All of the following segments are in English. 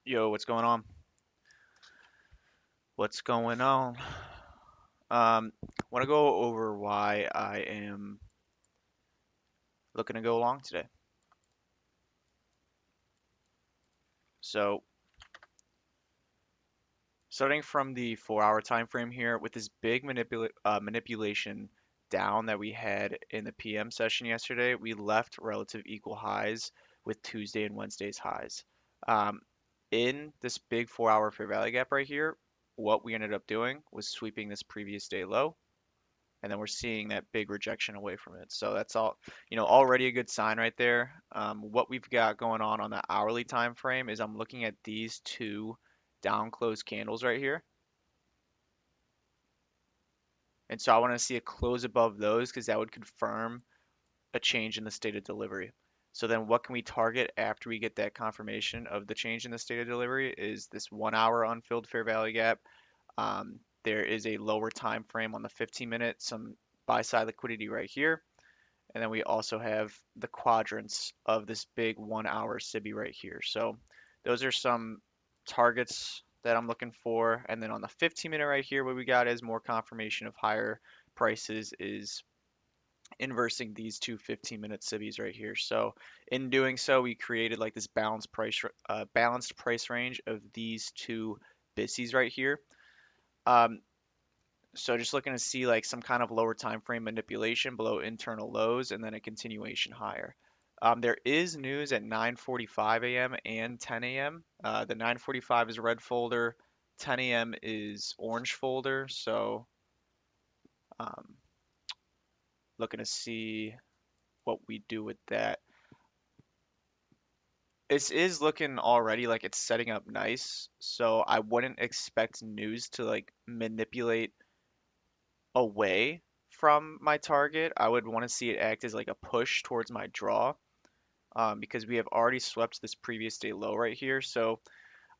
Yo, what's going on? What's going on? Want to go over why I am looking to go long today. So, starting from the 4 hour time frame here, with this big manipulation down that we had in the PM session yesterday, we left relative equal highs with Tuesday and Wednesday's highs. Um, in this big 4 hour fair value gap right here, what we ended up doing was sweeping this previous day low, and then we're seeing that big rejection away from it. So that's already a good sign right there. What we've got going on the hourly time frame is I'm looking at these two down close candles right here. And so I want to see a close above those because that would confirm a change in the state of delivery. So then what can we target after we get that confirmation of the change in the state of delivery is this 1 hour unfilled fair value gap. There is a lower time frame on the 15 minute, some buy side liquidity right here. And then we also have the quadrants of this big 1 hour SIBI right here. So those are some targets that I'm looking for. And then on the 15 minute right here, what we got is more confirmation of higher prices is inversing these two 15 minute SIBIs right here. So in doing so, we created like this balanced price range of these two BISIs right here. Um, so just looking to see like some kind of lower time frame manipulation below internal lows and then a continuation higher. There is news at 9:45 a.m. and 10 a.m. The 9:45 is red folder, 10 a.m. is orange folder. So um, looking to see what we do with that. This is looking already like it's setting up nice. So I wouldn't expect news to like manipulate away from my target. I would want to see it act as like a push towards my draw, because we have already swept this previous day low right here. So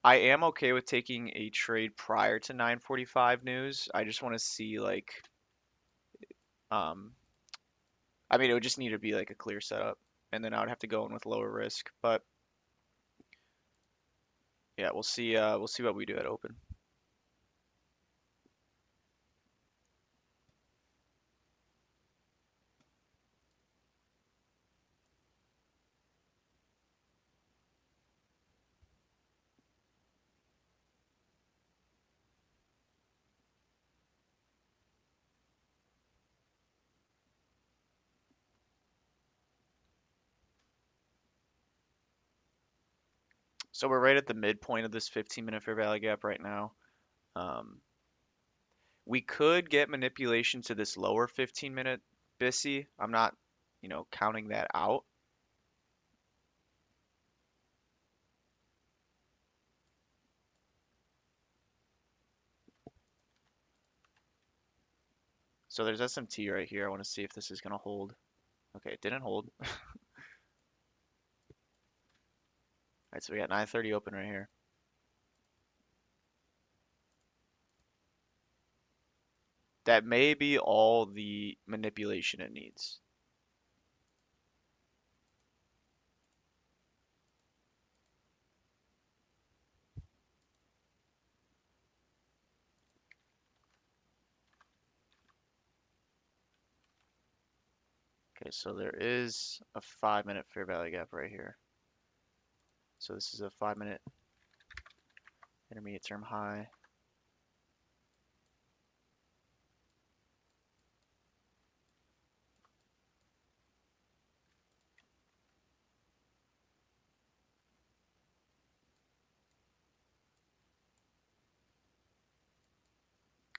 I am okay with taking a trade prior to 9:45 news. I just want to see like, um, I mean, it would just need to be like a clear setup, and then I would have to go in with lower risk. But yeah, we'll see. We'll see what we do at open. So we're right at the midpoint of this 15-minute fair value gap right now. Um, we could get manipulation to this lower 15-minute BISI. I'm not, counting that out. So there's SMT right here. I want to see if this is going to hold. Okay, it didn't hold. All right, so we got 9:30 open right here. That may be all the manipulation it needs. Okay, so there is a 5-minute fair value gap right here. So this is a 5-minute intermediate term high.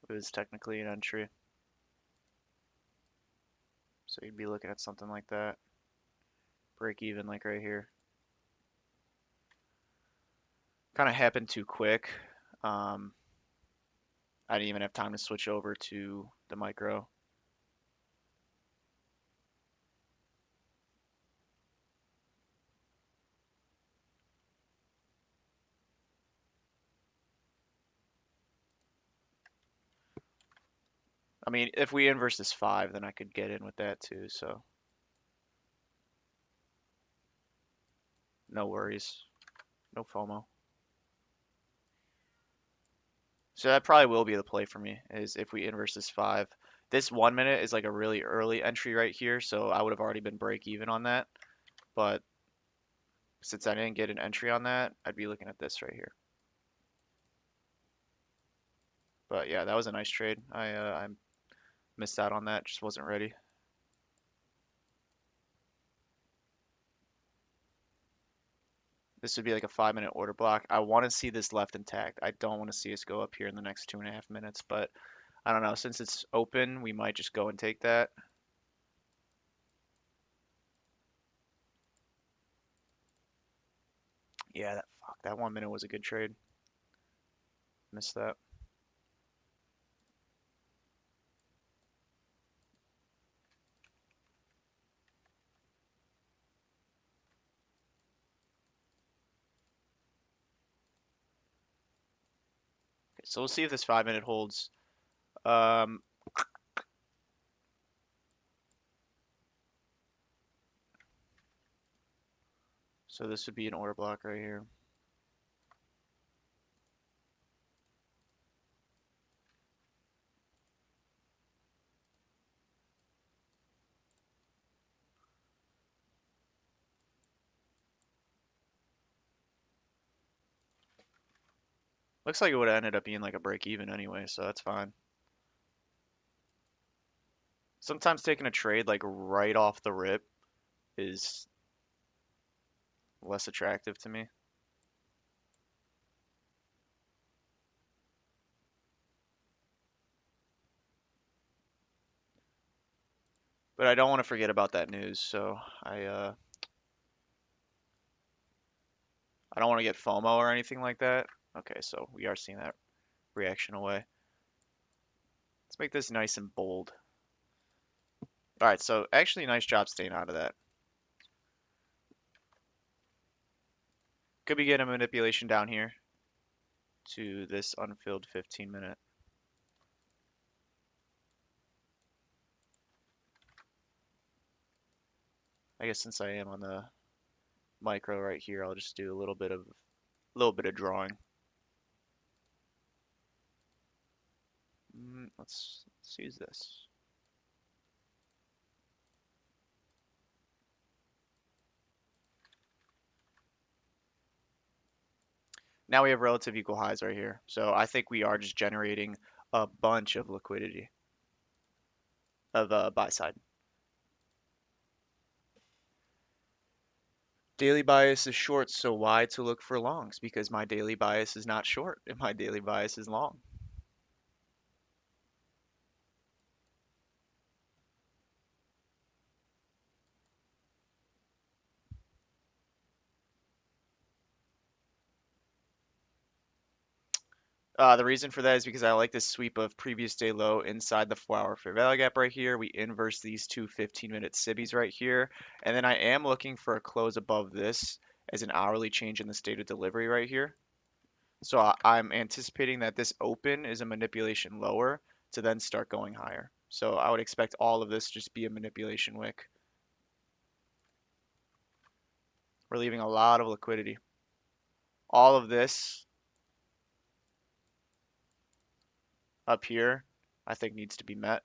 It is technically an entry. So you'd be looking at something like that. Break even like right here. Kind of happened too quick. Um, I didn't even have time to switch over to the micro. I mean, if we inverse this 5, then I could get in with that too, so no worries. No FOMO. So that probably will be the play for me, is if we inverse this 5. This 1 minute is like a really early entry right here, so I would have already been break even on that. But since I didn't get an entry on that, I'd be looking at this right here. But yeah, that was a nice trade. I missed out on that, just wasn't ready. This would be like a 5 minute order block. I want to see this left intact. I don't want to see us go up here in the next 2.5 minutes, but I don't know. Since it's open, we might just go and take that. Yeah, that 1 minute was a good trade. Missed that. Okay, so we'll see if this 5 minute holds. Um, so this would be an order block right here. Looks like it would have ended up being like a break even anyway, so that's fine. Sometimes taking a trade like right off the rip is less attractive to me. But I don't want to forget about that news, so I don't want to get FOMO or anything like that. Okay, so we are seeing that reaction away. Let's make this nice and bold. All right, so actually nice job staying out of that. Could be getting a manipulation down here to this unfilled 15 minute. I guess since I am on the micro right here, I'll just do a little bit of drawing. Let's use this. Now we have relative equal highs right here. So I think we are just generating a bunch of liquidity of buy side. Daily bias is short, so why to look for longs? Because my daily bias is not short and my daily bias is long. The reason for that is because I like this sweep of previous day low inside the 4 hour fair value gap right here. We inverse these two 15-minute SIBIs right here. And then I am looking for a close above this as an hourly change in the state of delivery right here. So I'm anticipating that this open is a manipulation lower to then start going higher. So I would expect all of this just be a manipulation wick. We're leaving a lot of liquidity. All of this up here, I think needs to be met.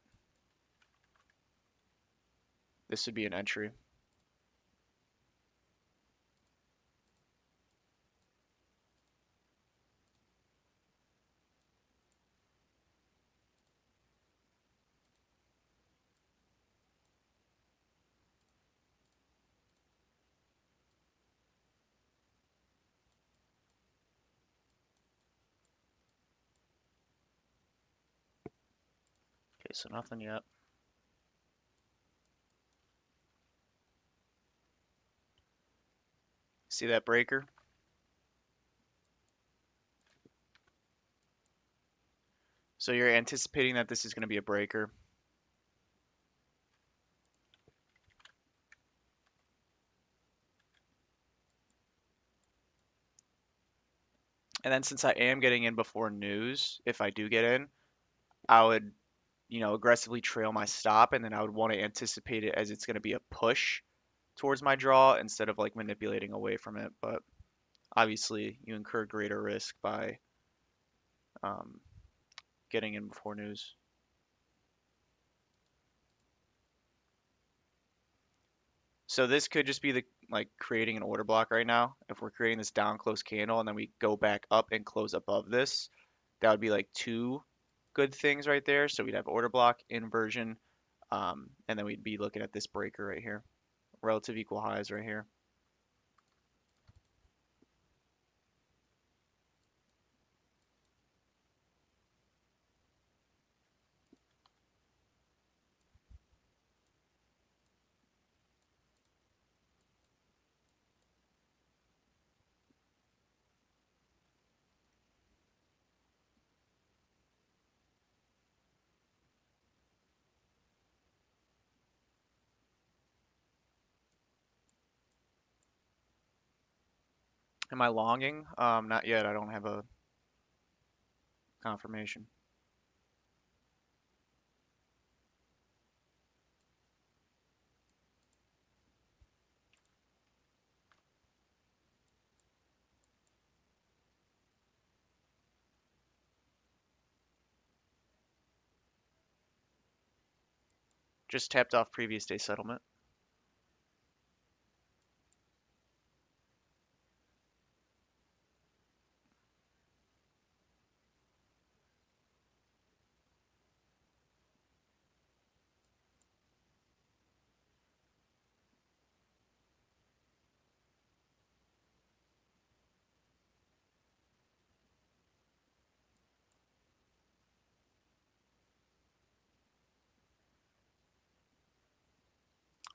This would be an entry. Okay, so nothing yet. See that breaker? So you're anticipating that this is going to be a breaker. And then since I am getting in before news, if I do get in, I would, aggressively trail my stop, and then I would want to anticipate it as it's going to be a push towards my draw instead of like manipulating away from it. But obviously, you incur greater risk by um, getting in before news. So this could just be the like creating an order block right now. If we're creating this down close candle and then we go back up and close above this, that would be like two good things right there. So we'd have order block, inversion, and then we'd be looking at this breaker right here, relative equal highs right here. Am I longing? Not yet. I don't have a confirmation. Just tapped off previous day settlement.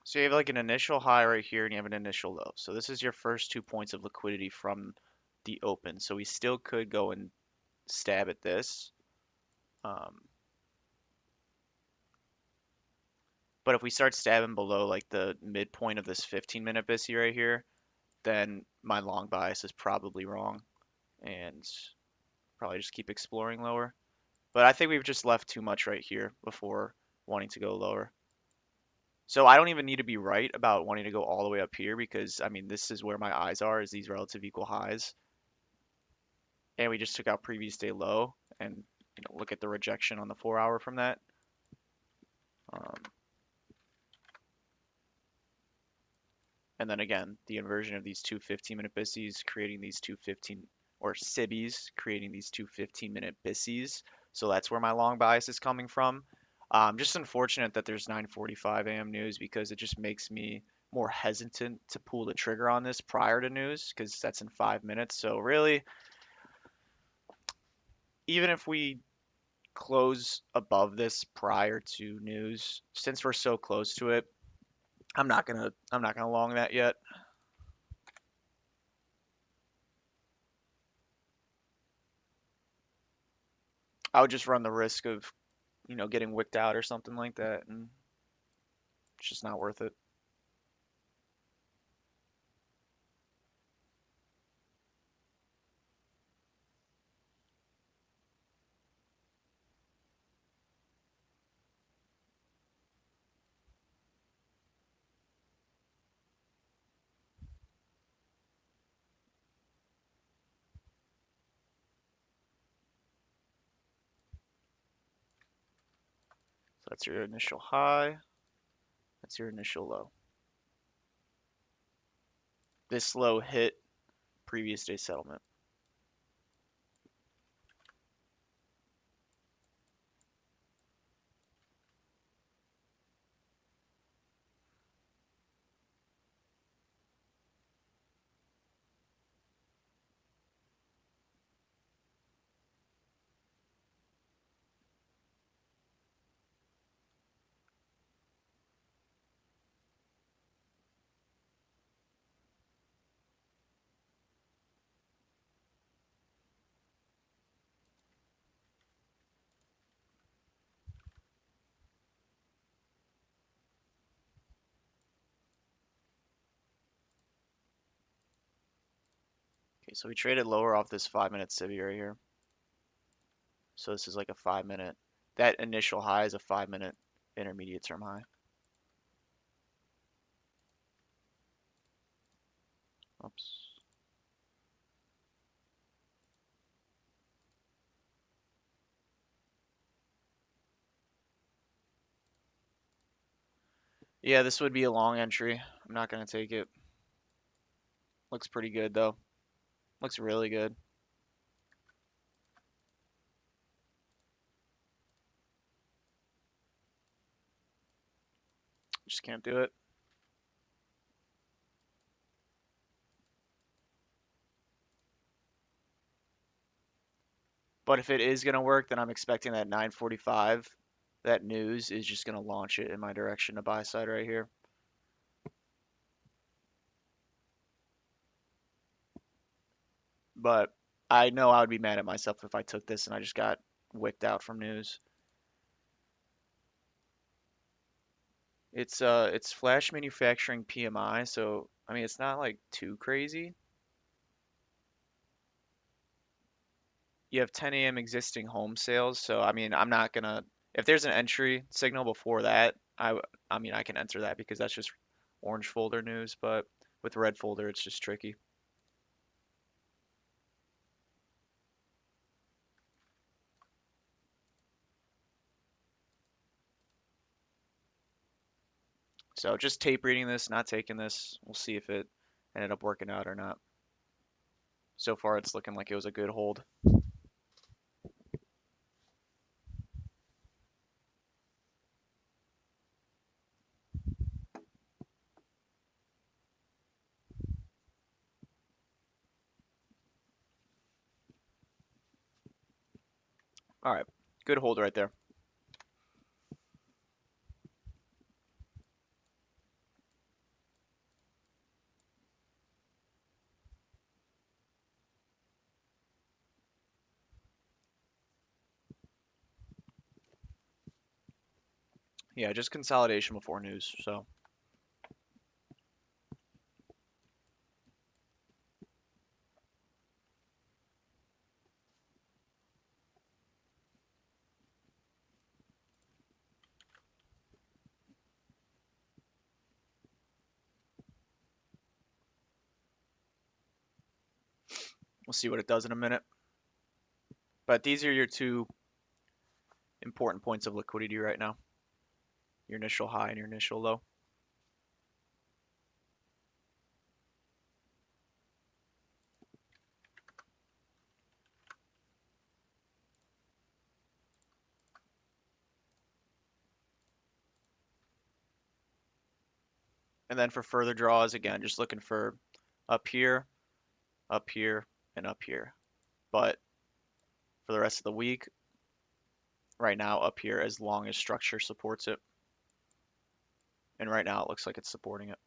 So you have like an initial high right here and you have an initial low. So this is your first 2 points of liquidity from the open. So we still could go and stab at this. Um, but if we start stabbing below like the midpoint of this 15-minute BISI right here, then my long bias is probably wrong and probably just keep exploring lower. But I think we've just left too much right here before wanting to go lower. So I don't even need to be right about wanting to go all the way up here because I mean this is where my eyes are is these relative equal highs. And we just took out previous day low and look at the rejection on the 4 hour from that. Um, and then again, the inversion of these two 15-minute BISIs creating these two 15 or SIBIs creating these two 15-minute BISIs. So that's where my long bias is coming from. Just unfortunate that there's 9:45 a.m. news because it just makes me more hesitant to pull the trigger on this prior to news because that's in 5 minutes. So really, even if we close above this prior to news, since we're so close to it, I'm not gonna long that yet. I would just run the risk of, getting wicked out or something like that, and it's just not worth it. So that's your initial high, that's your initial low. This low hit previous day settlement. Okay, so we traded lower off this 5 minute SIBI right here. So this is like a 5 minute. That initial high is a 5 minute intermediate term high. Oops. Yeah, this would be a long entry. I'm not gonna take it. Looks pretty good though. Looks really good. Just can't do it. But if it is gonna work, then I'm expecting that 9:45, that news is just gonna launch it in my direction to buy side right here. But I know I would be mad at myself if I took this and I just got wicked out from news. It's flash manufacturing PMI, so I mean it's not like too crazy. You have 10 a.m. existing home sales, so I mean I'm not gonna if there's an entry signal before that, I mean I can enter that because that's just orange folder news, but with red folder it's just tricky. So just tape reading this, not taking this. We'll see if it ended up working out or not. So far it's looking like it was a good hold. All right, good hold right there. Yeah, just consolidation before news. So, we'll see what it does in a minute. But these are your two important points of liquidity right now, your initial high and your initial low. And then for further draws, again, just looking for up here, up here, and up here. But for the rest of the week, right now up here as long as structure supports it. And right now it looks like it's supporting it.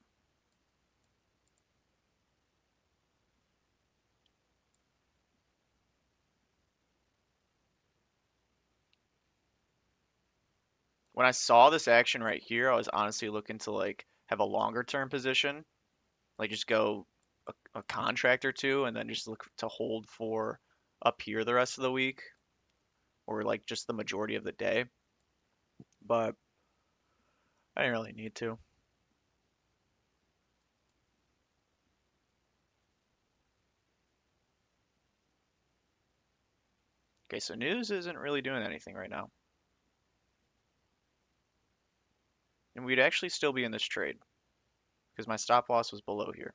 When I saw this action right here, I was honestly looking to like have a longer term position, like just go a contract or two and then just look to hold for up here the rest of the week or like just the majority of the day. But I didn't really need to. Okay, so news isn't really doing anything right now. And we'd actually still be in this trade because my stop loss was below here.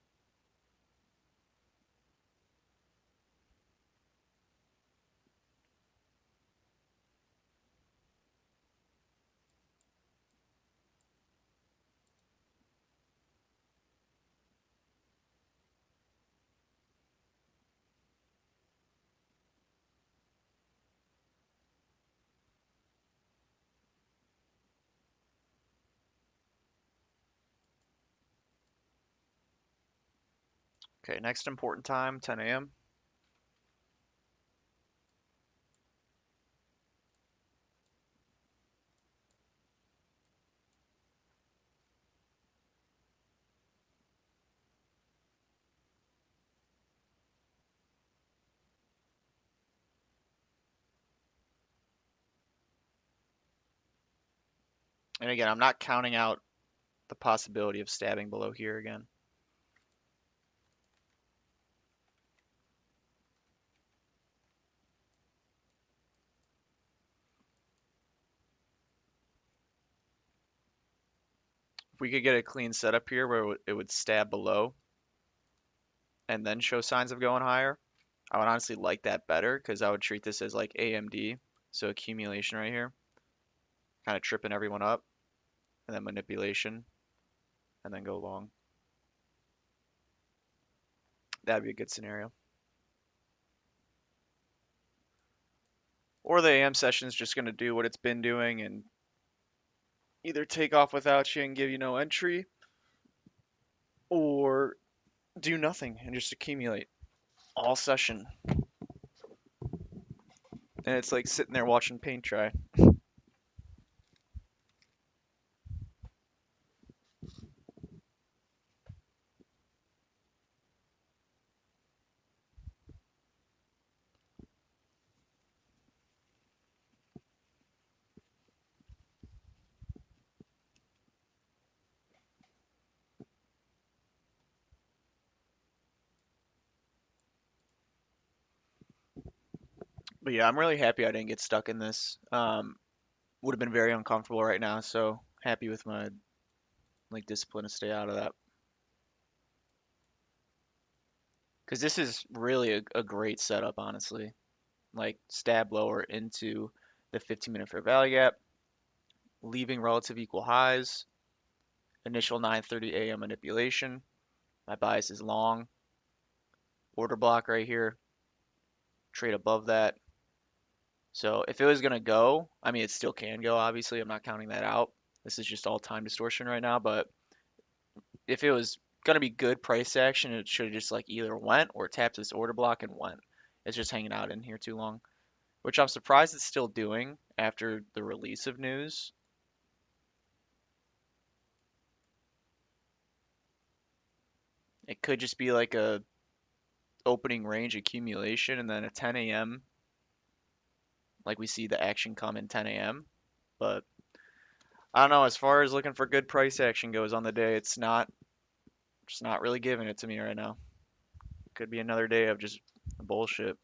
Okay, next important time, 10 a.m. And again, I'm not counting out the possibility of stabbing below here again. If we could get a clean setup here where it would stab below and then show signs of going higher, I would honestly like that better because I would treat this as like AMD, so accumulation right here, kind of tripping everyone up, and then manipulation, and then go long. That'd be a good scenario. Or the AM session is just going to do what it's been doing and either take off without you and give you no entry, or do nothing and just accumulate all session. And it's like sitting there watching paint dry. But yeah, I'm really happy I didn't get stuck in this. Would have been very uncomfortable right now, so happy with my like discipline to stay out of that. Because this is really a great setup, honestly. Like stab lower into the 15-minute fair value gap, leaving relative equal highs, initial 9:30 a.m. manipulation. My bias is long. Order block right here, trade above that. So if it was gonna go, I mean it still can go, obviously. I'm not counting that out. This is just all time distortion right now, but if it was gonna be good price action, it should have just like either went or tapped this order block and went. It's just hanging out in here too long, which I'm surprised it's still doing after the release of news. It could just be like a opening range accumulation and then at 10 a.m. like we see the action come in 10 a.m. But I don't know, as far as looking for good price action goes on the day, it's not just not really giving it to me right now. Could be another day of just bullshit.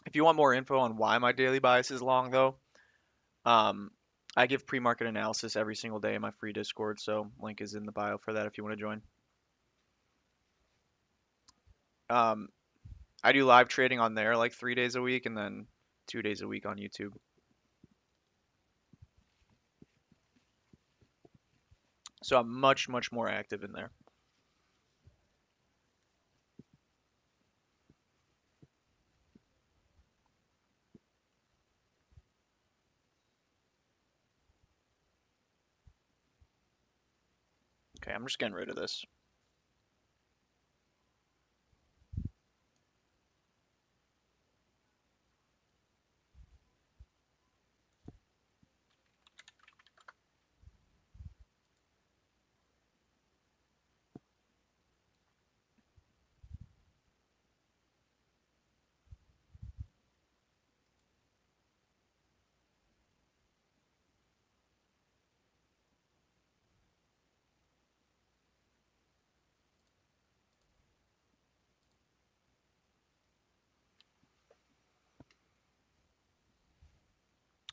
If you want more info on why my daily bias is long though, um, I give pre-market analysis every single day in my free Discord, so link is in the bio for that if you want to join. Um, I do live trading on there like 3 days a week and then 2 days a week on YouTube. So I'm much, much more active in there. Okay, I'm just getting rid of this.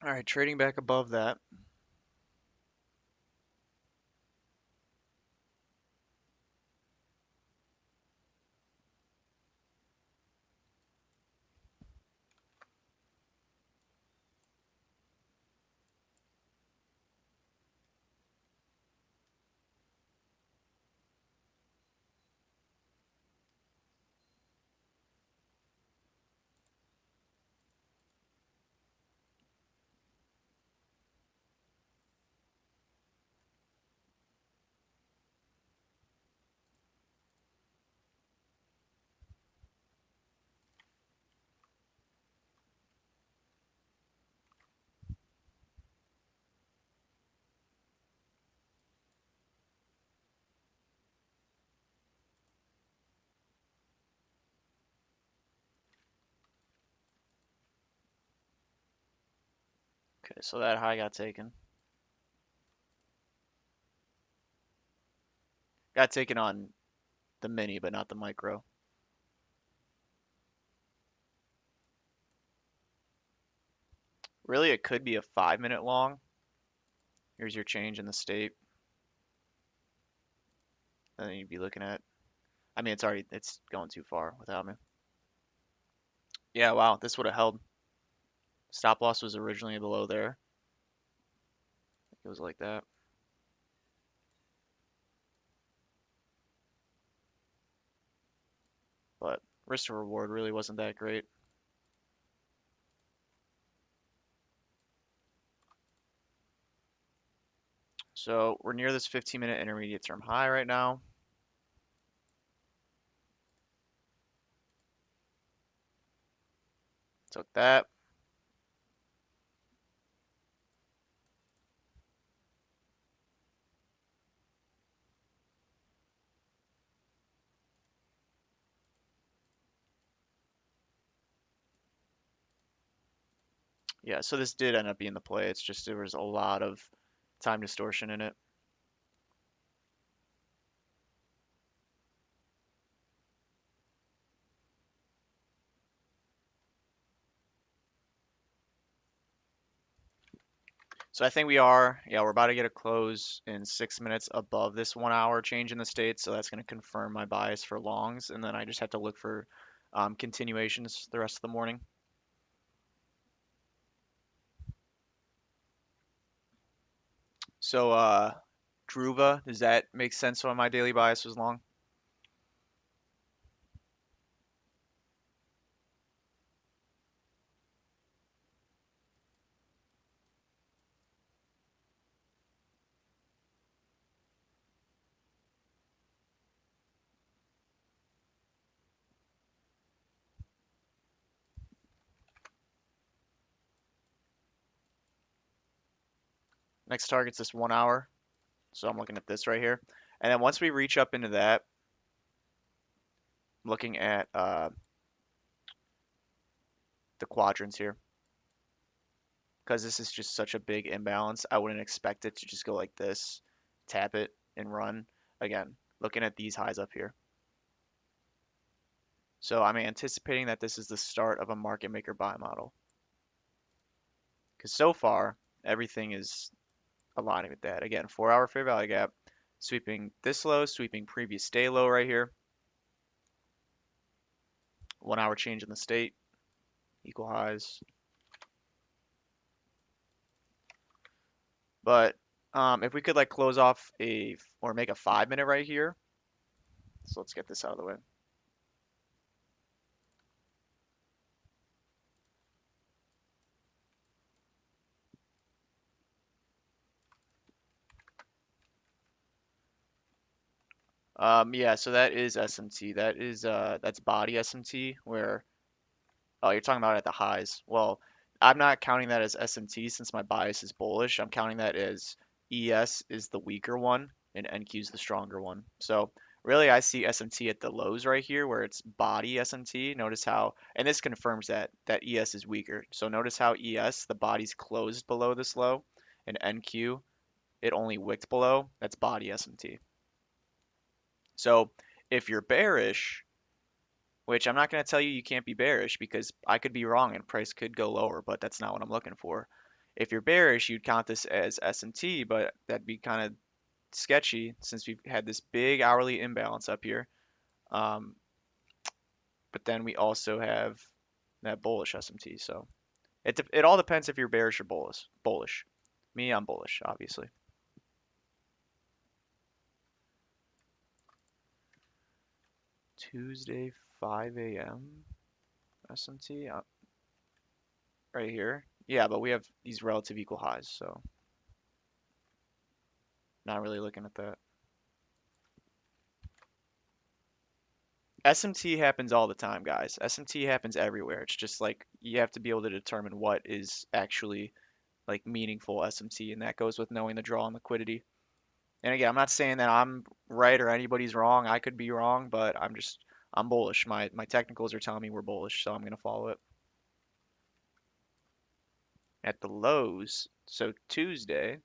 All right, trading back above that. Okay, so that high got taken. Got taken on the mini, but not the micro. Really, it could be a 5 minute long. Here's your change in the state. And then you'd be looking at, I mean, it's going too far without me. Yeah, wow, this would have held. Stop loss was originally below there. It was like that. But risk to reward really wasn't that great. So we're near this 15-minute intermediate term high right now. Took that. Yeah, so this did end up being the play. It's just there was a lot of time distortion in it. So I think yeah, we're about to get a close in 6 minutes above this 1 hour change in the state. So that's going to confirm my bias for longs. And then I just have to look for continuations the rest of the morning. So Druva, does that make sense when my daily bias was long? Next target's this 1 hour. So I'm looking at this right here. And then once we reach up into that, I'm looking at the quadrants here. Because this is just such a big imbalance, I wouldn't expect it to just go like this, tap it, and run. Again, looking at these highs up here. So I'm anticipating that this is the start of a market maker buy model. Because so far, everything is aligning with that. Again, 4 hour fair value gap, sweeping this low, sweeping previous day low right here. 1 hour change in the state, equal highs. But if we could like close off or make a 5 minute right here. So let's get this out of the way. Yeah, so that is SMT. That's body SMT where oh, you're talking about at the highs. Well, I'm not counting that as SMT since my bias is bullish. I'm counting that as ES is the weaker one and NQ is the stronger one. So really, I see SMT at the lows right here where it's body SMT. Notice how, and this confirms that ES is weaker. So notice how ES, the body's closed below this low, and NQ, it only wicked below. That's body SMT. So if you're bearish, which I'm not going to tell you you can't be bearish because I could be wrong and price could go lower, but that's not what I'm looking for. If you're bearish, you'd count this as S&T, but that'd be kind of sketchy since we've had this big hourly imbalance up here. Um, but then we also have that bullish S&T. So it all depends if you're bearish or bullish. Bullish. Me, I'm bullish, obviously. Tuesday, 5 a.m. S&T right here. Yeah, but we have these relative equal highs, so not really looking at that. SMT happens all the time, guys. SMT happens everywhere. It's just like you have to be able to determine what is actually like meaningful SMT, and that goes with knowing the draw and liquidity. And again, I'm not saying that I'm right or anybody's wrong. I could be wrong, but I'm bullish. My technicals are telling me we're bullish, so I'm gonna follow it. At the lows, so Tuesday,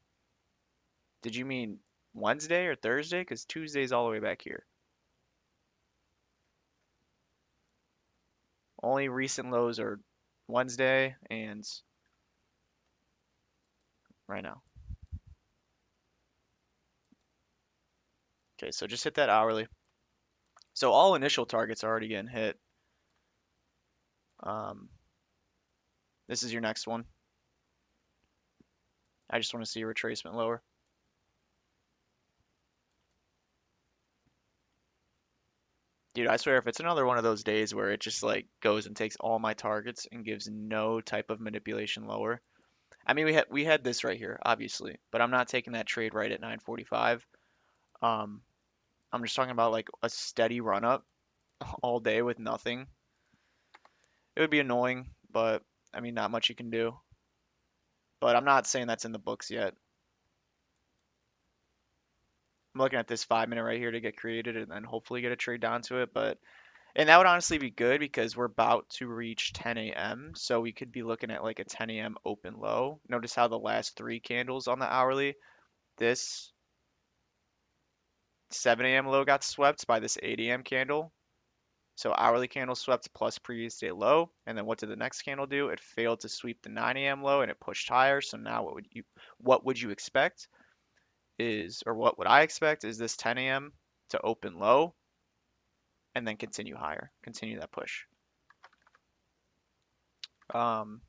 did you mean Wednesday or Thursday? Because Tuesday's all the way back here. Only recent lows are Wednesday and right now. Okay, so just hit that hourly. So all initial targets are already getting hit. Um, this is your next one. I just want to see a retracement lower. Dude, I swear if it's another one of those days where it just like goes and takes all my targets and gives no type of manipulation lower. I mean, we had this right here, obviously, but I'm not taking that trade right at 9:45. Um, I'm just talking about like a steady run up all day with nothing. It would be annoying, but I mean, not much you can do. But I'm not saying that's in the books yet. I'm looking at this 5 minute right here to get created and then hopefully get a trade down to it. But and that would honestly be good because we're about to reach 10 a.m. So we could be looking at like a 10 a.m. open low. Notice how the last three candles on the hourly, this 7 a.m. low got swept by this 8 a.m. candle. So hourly candle swept plus previous day low. And then what did the next candle do? It failed to sweep the 9 a.m. low and it pushed higher. So now what would you expect is, or what would I expect is this 10 a.m. to open low and then continue higher, continue that push. Um,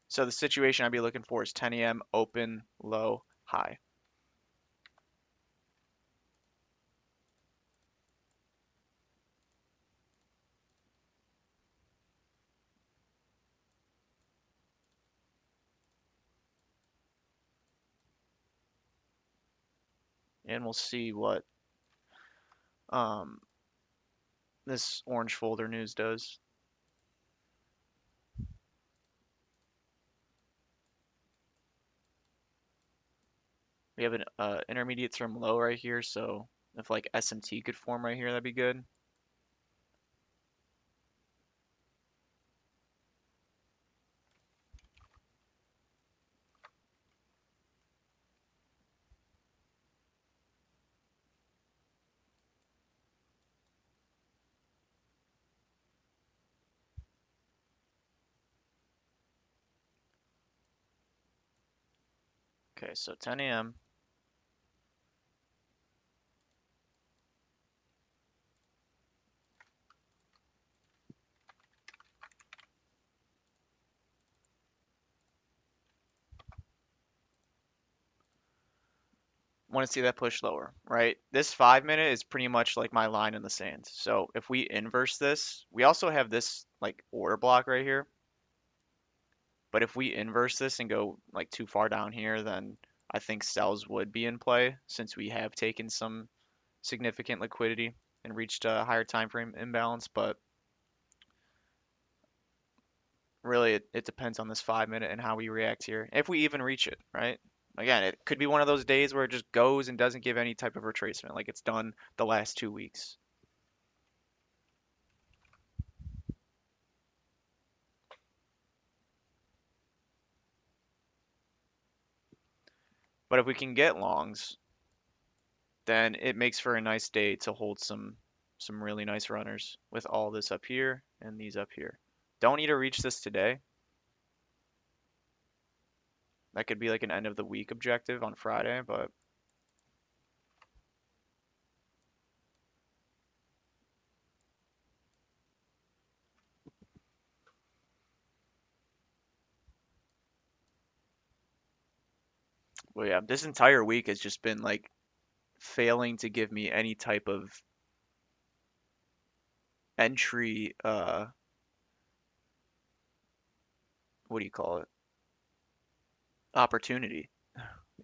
so the situation I'd be looking for is 10 a.m. open, low, high. And we'll see what um, this orange folder news does. We have an intermediate term low right here, so if like SMT could form right here, that'd be good. Okay, so 10 a.m. Want to see that push lower, right? This 5 minute is pretty much like my line in the sand. So if we inverse this, we also have this like order block right here. But if we inverse this and go like too far down here, then I think sells would be in play since we have taken some significant liquidity and reached a higher time frame imbalance. But really, it depends on this 5 minute and how we react here. If we even reach it, right? Again, it could be one of those days where it just goes and doesn't give any type of retracement, like it's done the last 2 weeks. But if we can get longs, then it makes for a nice day to hold some really nice runners with all this up here and these up here. Don't need to reach this today. That could be like an end of the week objective on Friday, but yeah, this entire week has just been like failing to give me any type of entry what do you call it? Opportunity.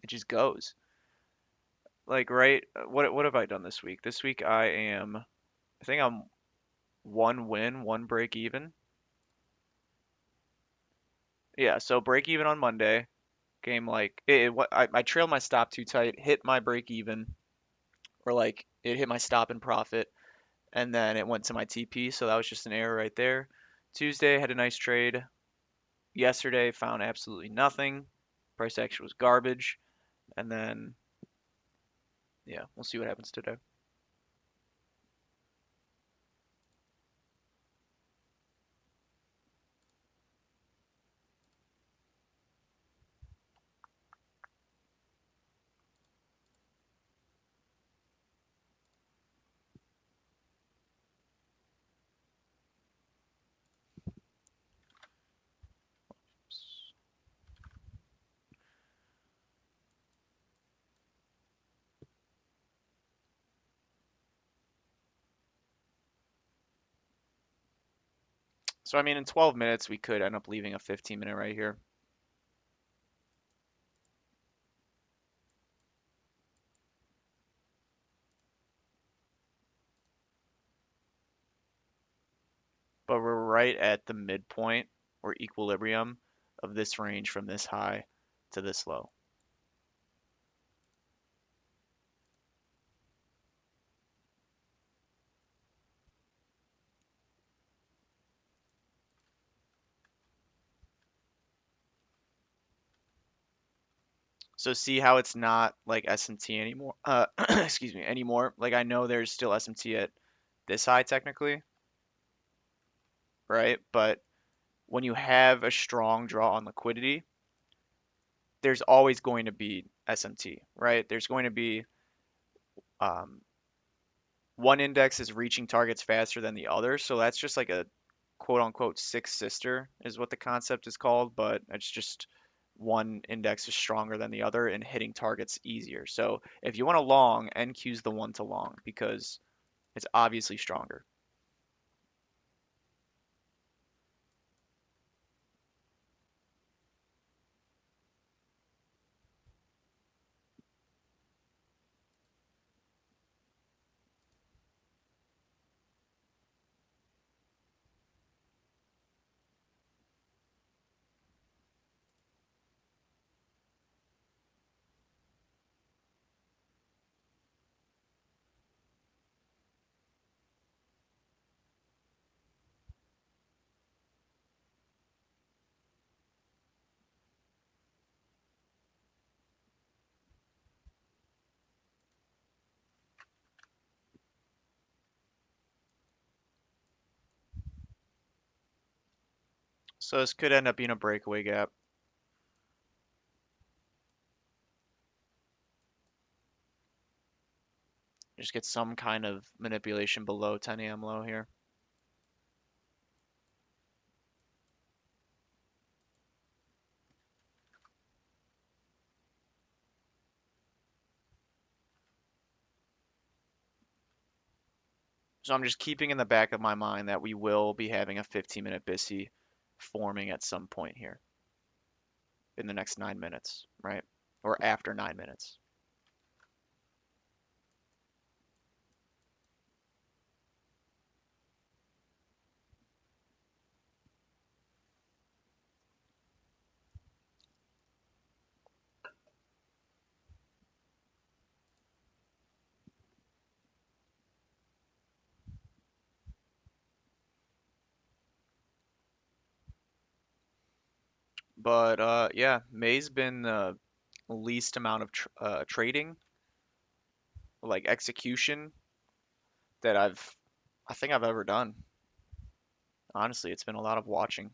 It just goes. Like right, what have I done this week? This week I think I'm one win, one break even. Yeah, so break even on Monday. Game like I trailed my stop too tight, hit my break even, or like it hit my stop and profit, and then it went to my TP, so that was just an error right there. Tuesday had a nice trade. Yesterday found absolutely nothing. Price action was garbage. And then, yeah, we'll see what happens today. So, I mean, in 12 minutes, we could end up leaving a 15-minute right here. But we're right at the midpoint or equilibrium of this range from this high to this low. So see how it's not like SMT anymore. Excuse me, anymore. Like I know there's still SMT at this high technically, right? But when you have a strong draw on liquidity, there's always going to be SMT, right? There's going to be um, one index is reaching targets faster than the other, so that's just like a quote unquote sixth sister is what the concept is called, but it's just one index is stronger than the other and hitting targets easier. So if you want a long, NQ's the one to long because it's obviously stronger. So this could end up being a breakaway gap. Just get some kind of manipulation below 10 a.m. low here. So I'm just keeping in the back of my mind that we will be having a 15-minute BISI forming at some point here in the next 9 minutes, right? Or after 9 minutes. But yeah, May's been the least amount of trading, like execution that I think I've ever done. Honestly, it's been a lot of watching.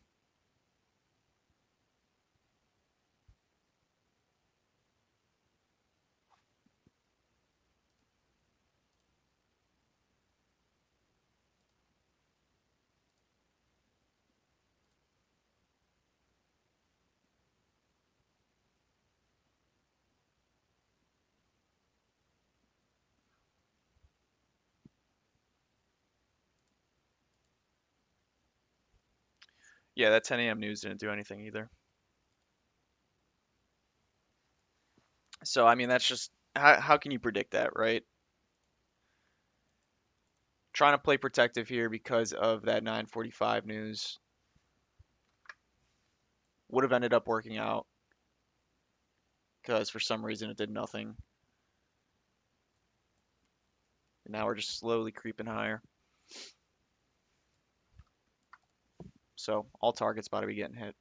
Yeah, that 10 a.m. news didn't do anything either. So I mean, that's just how can you predict that, right? Trying to play protective here because of that 9:45 news would have ended up working out because for some reason it did nothing. And now we're just slowly creeping higher. So all targets about to be getting hit.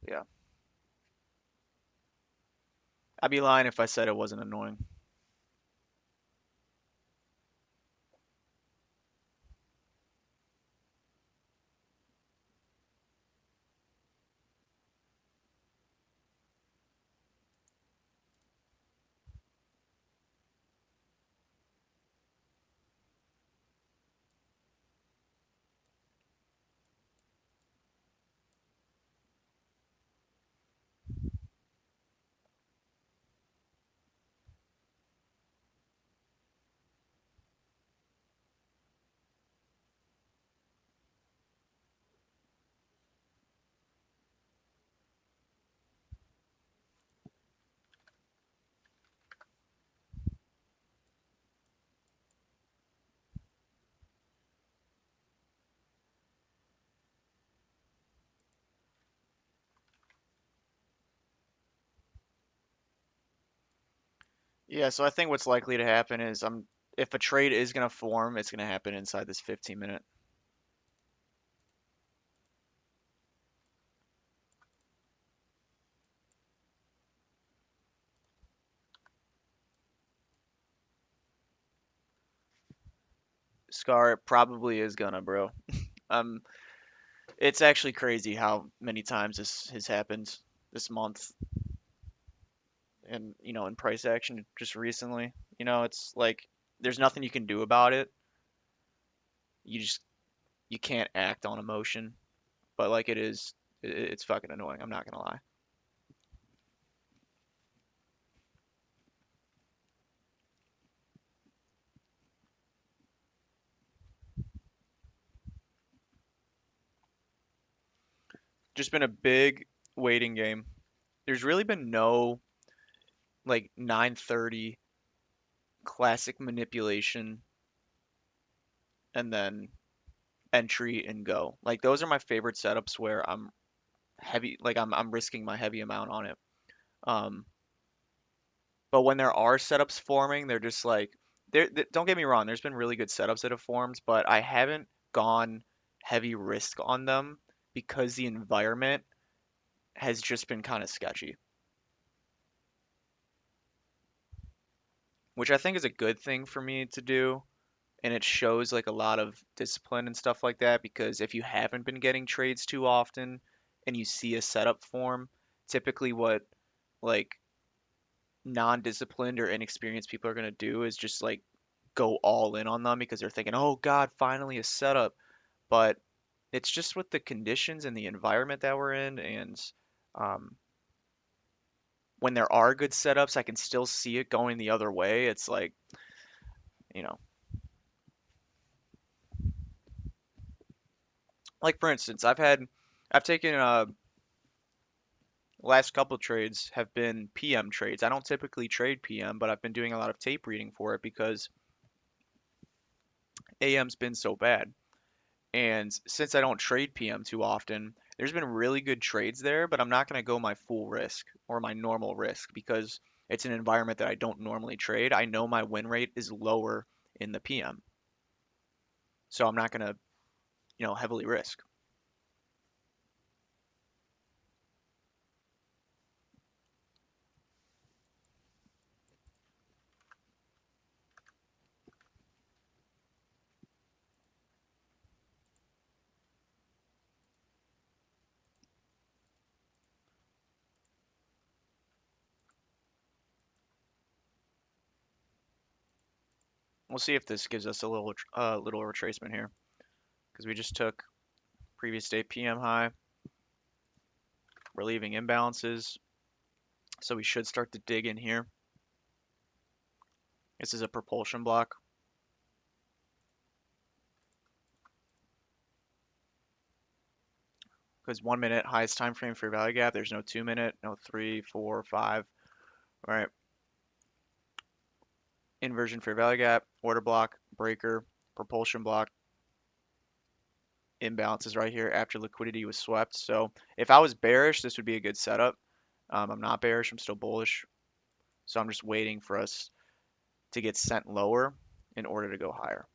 Yeah. I'd be lying if I said it wasn't annoying. Yeah, so I think what's likely to happen is if a trade is gonna form, it's gonna happen inside this 15 minute. Scar, it probably is gonna, bro. Um, it's actually crazy how many times this has happened this month, and in price action just recently. It's like there's nothing you can do about it. You just you can't act on emotion, but like it's fucking annoying. I'm not gonna lie. Just been a big waiting game. There's really been no like 9:30 classic manipulation and then entry and go. Like those are my favorite setups where I'm heavy, like I'm risking my heavy amount on it. Um, but when there are setups forming, they're just like don't get me wrong, there's been really good setups that have formed, but I haven't gone heavy risk on them because the environment has just been kind of sketchy, which I think is a good thing for me to do. And it shows like a lot of discipline and stuff like that because if you haven't been getting trades too often and you see a setup form, typically what like non-disciplined or inexperienced people are going to do is just like go all in on them because they're thinking, "Oh God, finally a setup." But it's just with the conditions and the environment that we're in, and um, when there are good setups, I can still see it going the other way. It's like, you know, like for instance, I've taken last couple trades have been PM trades. I don't typically trade PM, but I've been doing a lot of tape reading for it because AM's been so bad. And since I don't trade PM too often, there's been really good trades there, but I'm not going to go my full risk or my normal risk because it's an environment that I don't normally trade. I know my win rate is lower in the PM, so I'm not going to, heavily risk. We'll see if this gives us a little retracement here because we just took previous day PM high, relieving imbalances, so we should start to dig in here. This is a propulsion block because 1 minute highest time frame for value gap. There's no 2 minute, no three, four, five. All right, inversion for value gap, order block, breaker, propulsion block, imbalances right here after liquidity was swept. So if I was bearish, this would be a good setup. I'm not bearish, I'm still bullish. So I'm just waiting for us to get sent lower in order to go higher.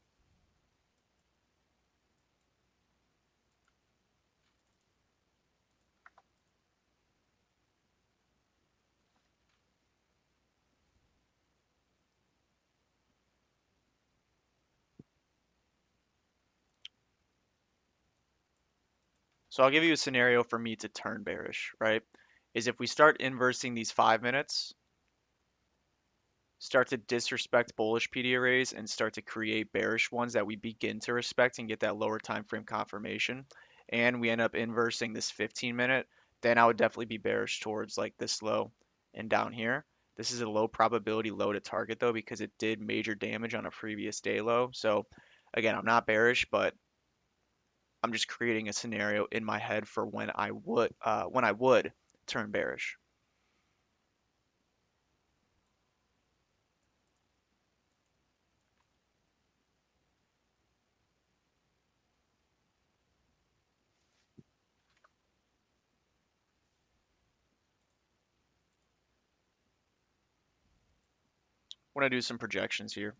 So I'll give you a scenario for me to turn bearish, right? Is if we start inversing these 5 minutes, start to disrespect bullish PD arrays and start to create bearish ones that we begin to respect and get that lower time frame confirmation, and we end up inversing this 15-minute, then I would definitely be bearish towards like this low and down here. This is a low probability low to target though because it did major damage on a previous day low. So again, I'm not bearish, but I'm just creating a scenario in my head for when I would turn bearish. When I do some projections here.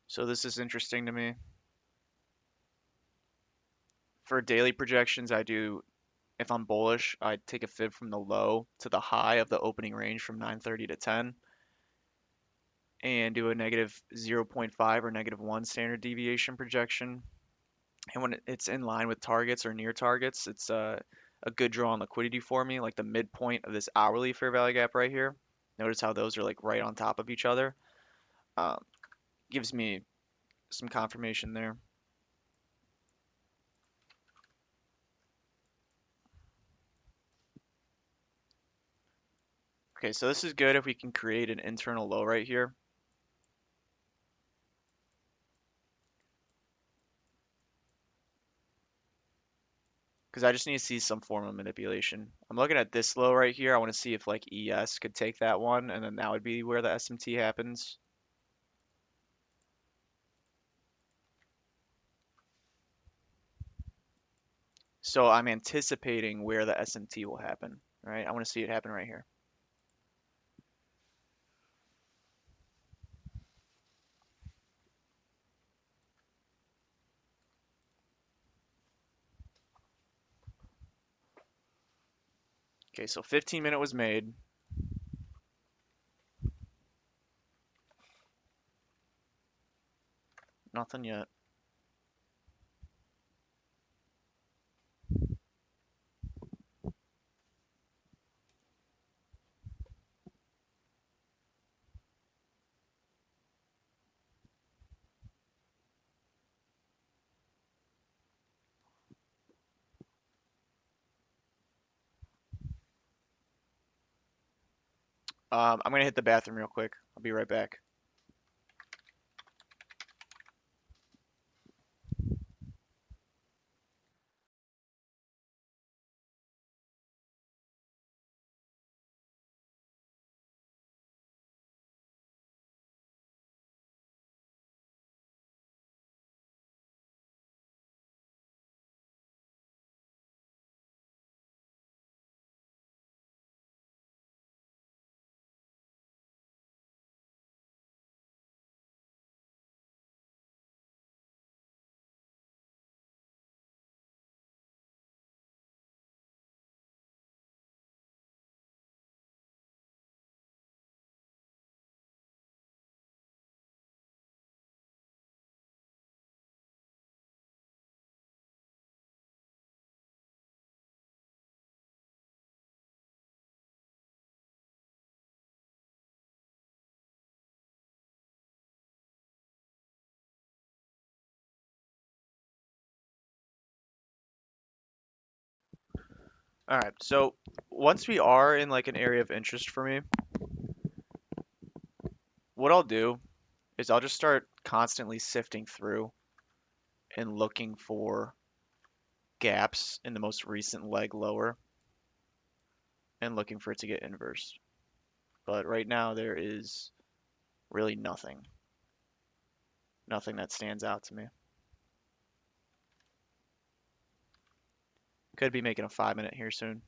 So this is interesting to me. For daily projections, I do, if I'm bullish, I take a fib from the low to the high of the opening range from 9:30 to 10 and do a negative zero point 0.5 or negative 1 standard deviation projection. And when it's in line with targets or near targets, it's a good draw on liquidity for me, like the midpoint of this hourly fair value gap right here. Notice how those are like right on top of each other. Um, Gives me some confirmation there. Okay, so this is good if we can create an internal low right here. Because I just need to see some form of manipulation. I'm looking at this low right here. I want to see if like ES could take that one, and then that would be where the SMT happens. So I'm anticipating where the SMT will happen, right? I want to see it happen right here. Okay, so 15-minute was made. Nothing yet. I'm gonna hit the bathroom real quick. I'll be right back. All right, so once we are in like an area of interest for me, what I'll do is I'll just start constantly sifting through and looking for gaps in the most recent leg lower and looking for it to get inversed. But right now there is really nothing that stands out to me. Could be making a 5 minute here soon.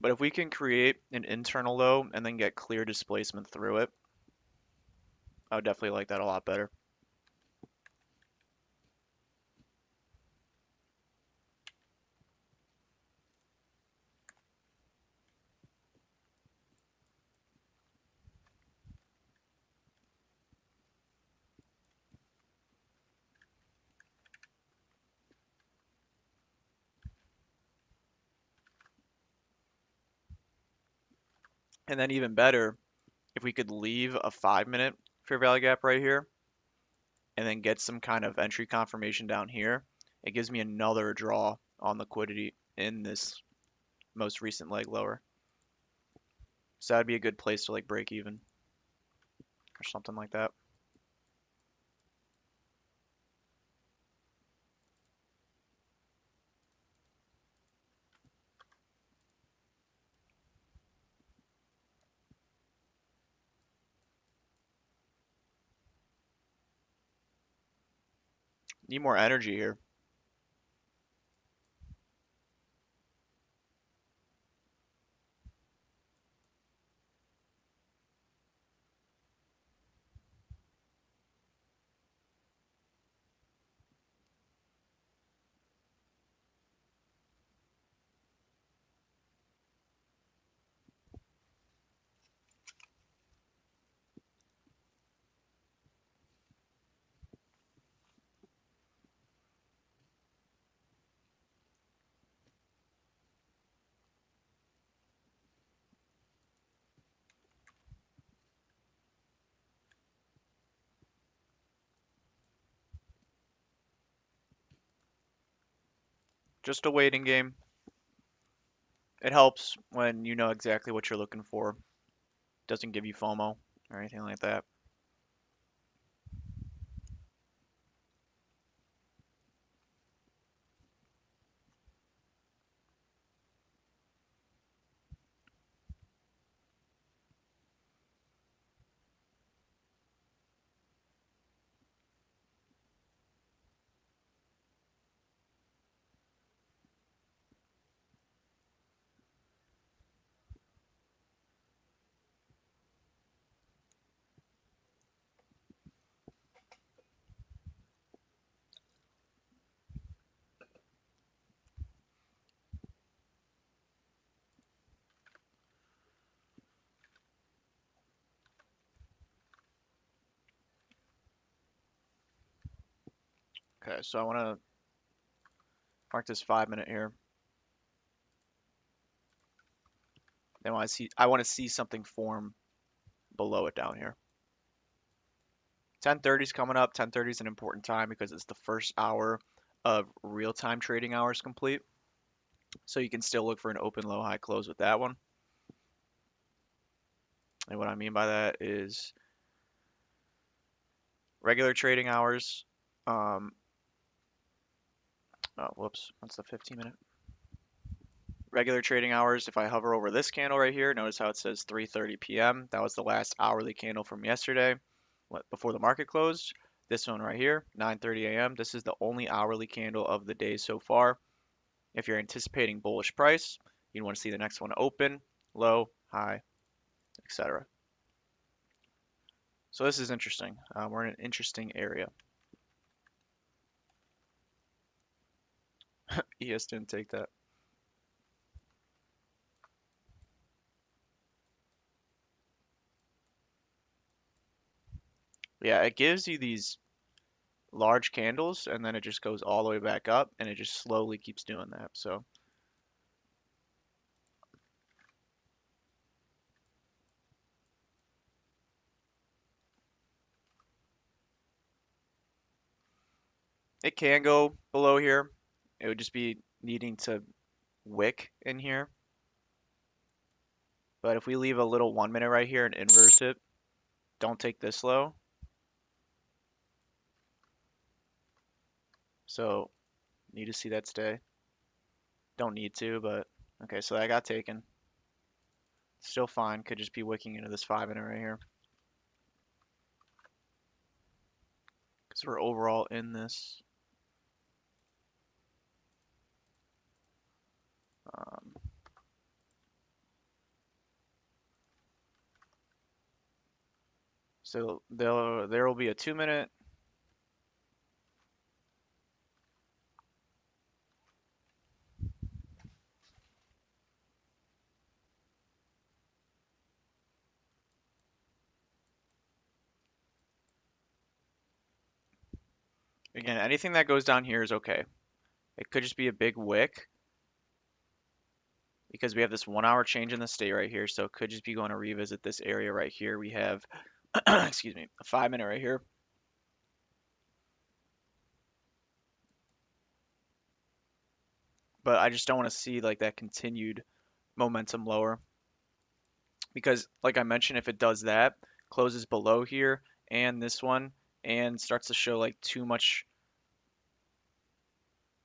But if we can create an internal low and then get clear displacement through it, I would definitely like that a lot better. And then even better, if we could leave a 5 minute fair value gap right here and then get some kind of entry confirmation down here, it gives me another draw on liquidity in this most recent leg lower. So that'd be a good place to like break even or something like that. Need more energy here. Just a waiting game. It helps when you know exactly what you're looking for. Doesn't give you FOMO or anything like that. Okay, so I want to mark this 5 minute here. Then I want to see something form below it down here. 10:30 is coming up. 10:30 is an important time because it's the first hour of real-time trading hours complete. So you can still look for an open low high close with that one. And what I mean by that is regular trading hours. Um, oh, whoops, what's the 15-minute? Regular trading hours, if I hover over this candle right here, notice how it says 3:30 p.m. That was the last hourly candle from yesterday, before the market closed. This one right here, 9:30 a.m. This is the only hourly candle of the day so far. If you're anticipating bullish price, you want to see the next one open, low, high, etc. So this is interesting. We're in an interesting area. ES didn't take that. Yeah, it gives you these large candles and then it just goes all the way back up and it just slowly keeps doing that. So It can go below here. It would just be needing to wick in here. But if we leave a little 1 minute right here and inverse it, don't take this low. So need to see that stay. Don't need to, but okay, so that got taken. Still fine. Could just be wicking into this 5 minute right here. Because we're overall in this. Um, so there will be a 2 minute. Again, anything that goes down here is okay. It could just be a big wick because we have this 1 hour change in the state right here. So it could just be going to revisit this area right here. We have, excuse me, a 5 minute right here. But I just don't want to see like that continued momentum lower because like I mentioned, if it does that, closes below here and this one and starts to show like too much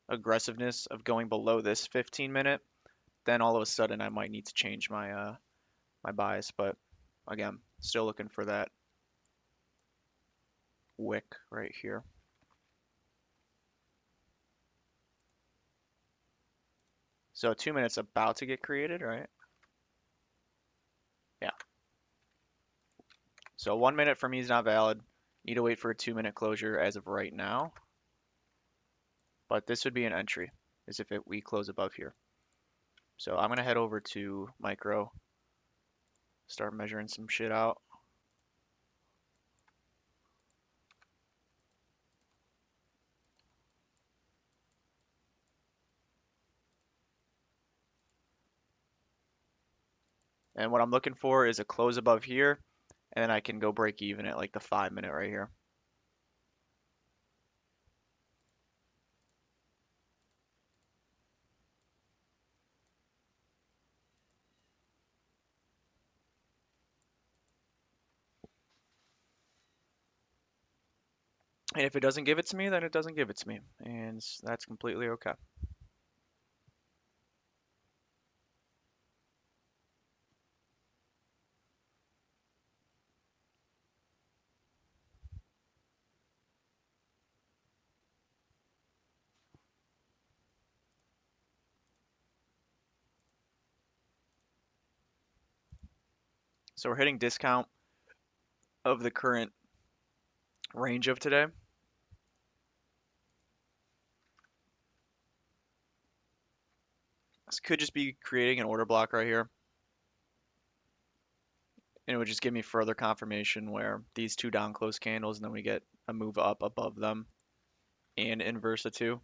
aggressiveness of going below this 15 minute, then all of a sudden I might need to change my bias. But again, still looking for that wick right here. So 2 minutes about to get created, right? Yeah. So 1 minute for me is not valid. Need to wait for a 2 minute closure as of right now. But this would be an entry, as if we close above here. So I'm gonna head over to micro, start measuring some shit out. And what I'm looking for is a close above here, and then I can go break even at like the 5 minute right here. And if it doesn't give it to me, then it doesn't give it to me. And that's completely okay. So we're hitting discount of the current range of today. This could just be creating an order block right here. And it would just give me further confirmation where these two down close candles, and then we get a move up above them and inverse the two.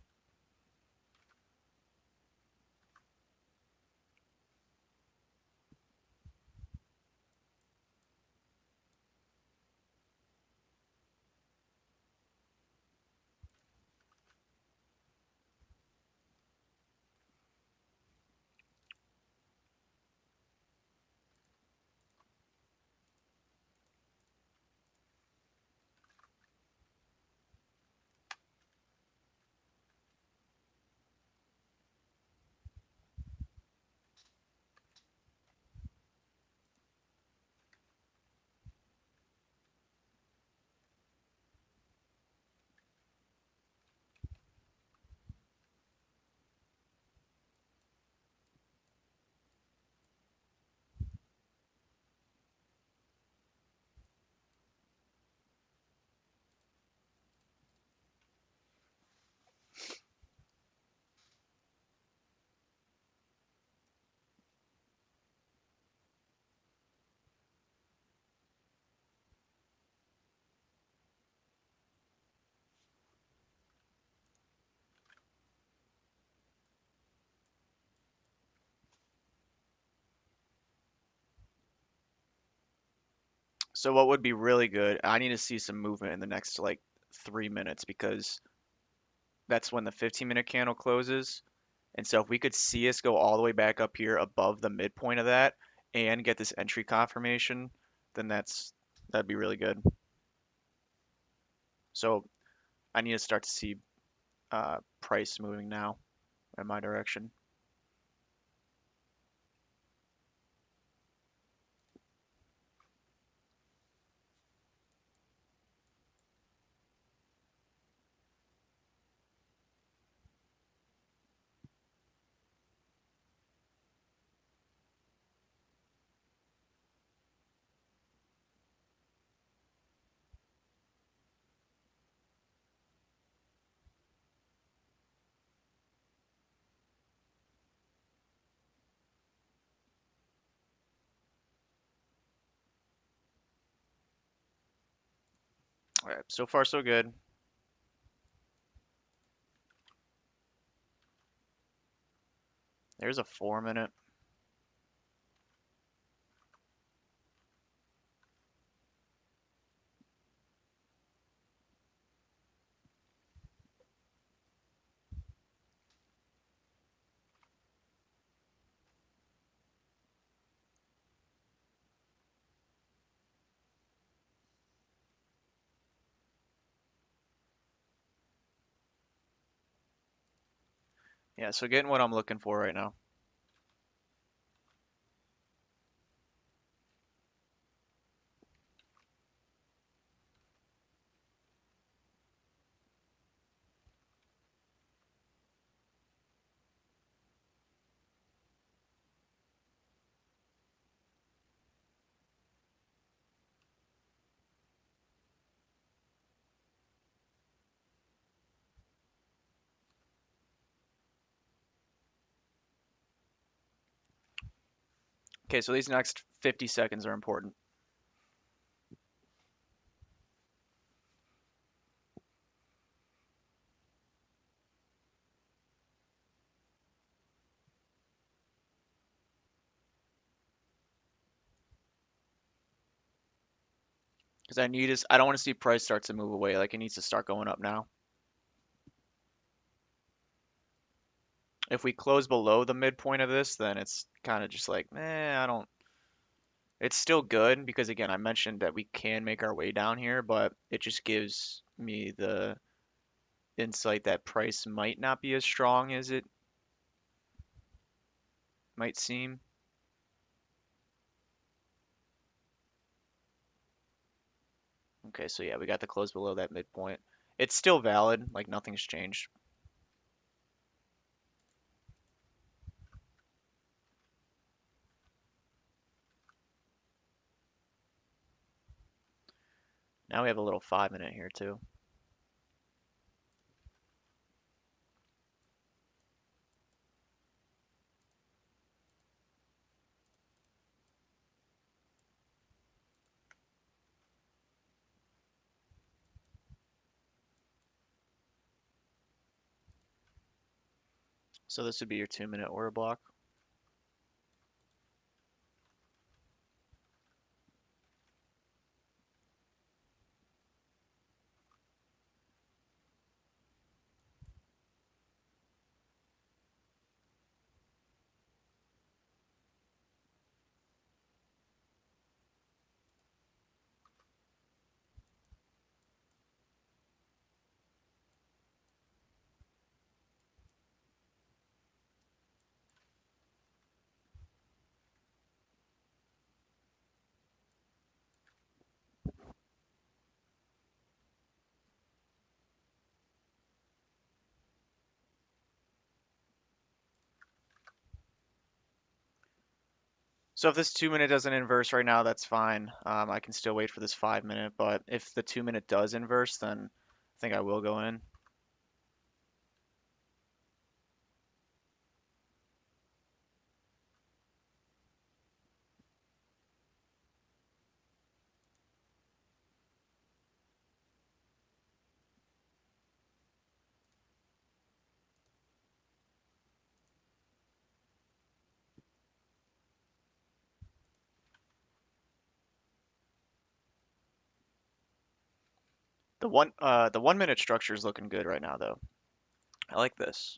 So what would be really good, I need to see some movement in the next like 3 minutes because that's when the 15-minute candle closes. And so if we could see us go all the way back up here above the midpoint of that and get this entry confirmation, then that'd be really good. So I need to start to see price moving now in my direction. All right, so far so good. There's a 4-minute. Yeah, so getting what I'm looking for right now. Okay, so these next 50 seconds are important. Because I don't want to see price start to move away. Like it needs to start going up now. If we close below the midpoint of this, then it's kind of just like, I don't. It's still good because again, I mentioned that we can make our way down here, but it just gives me the insight that price might not be as strong as it might seem. Okay, so yeah, we got the close below that midpoint. It's still valid, like nothing's changed. Now we have a little 5-minute here too. So this would be your 2-minute order block. So if this 2-minute doesn't inverse right now, that's fine. I can still wait for this 5-minute, but if the 2-minute does inverse, then I think I will go in. The 1-minute structure is looking good right now, though. I like this.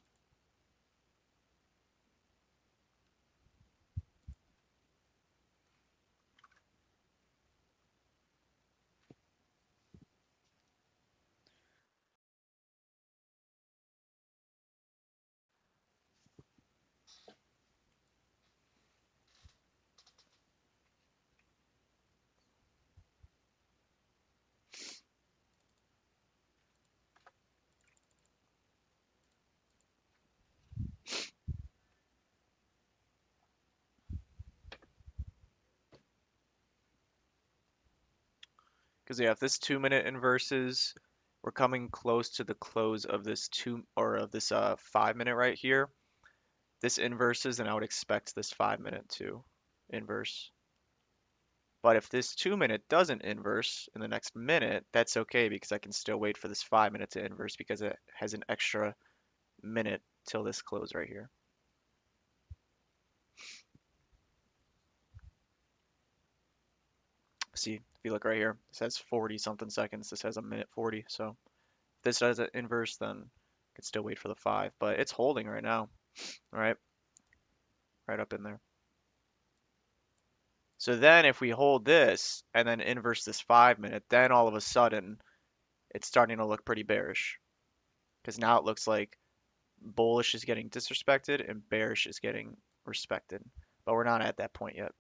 Because yeah, if this 2 minute inverses, we're coming close to the close of this 5 minute right here. This inverses, and I would expect this 5 minute to inverse. But if this 2 minute doesn't inverse in the next minute, that's okay because I can still wait for this 5 minute to inverse because it has an extra minute till this close right here. See, if you look right here, this has 40 something seconds. This has a minute 40. So if this doesn't inverse, then I can still wait for the 5. But it's holding right now, right? Right up in there. So then if we hold this and then inverse this 5 minute, then all of a sudden it's starting to look pretty bearish. Because now it looks like bullish is getting disrespected and bearish is getting respected. But we're not at that point yet.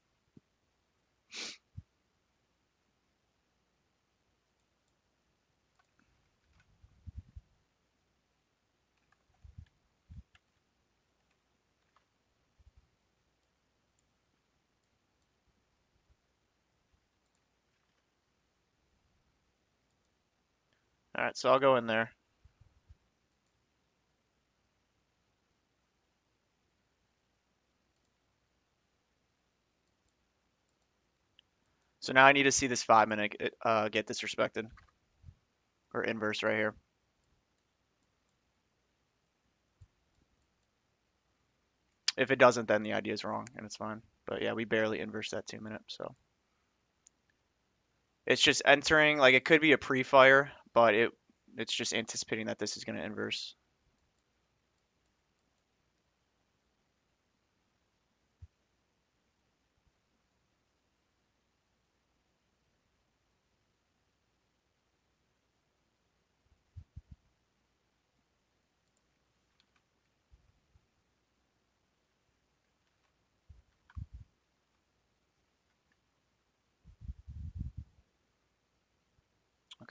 All right, so I'll go in there. So now I need to see this 5 minute get disrespected or inverse right here. If it doesn't, then the idea is wrong and it's fine. But yeah, we barely inverse that 2 minute. So it's just entering, like it could be a pre-fire, but it's just anticipating that this is going to inverse.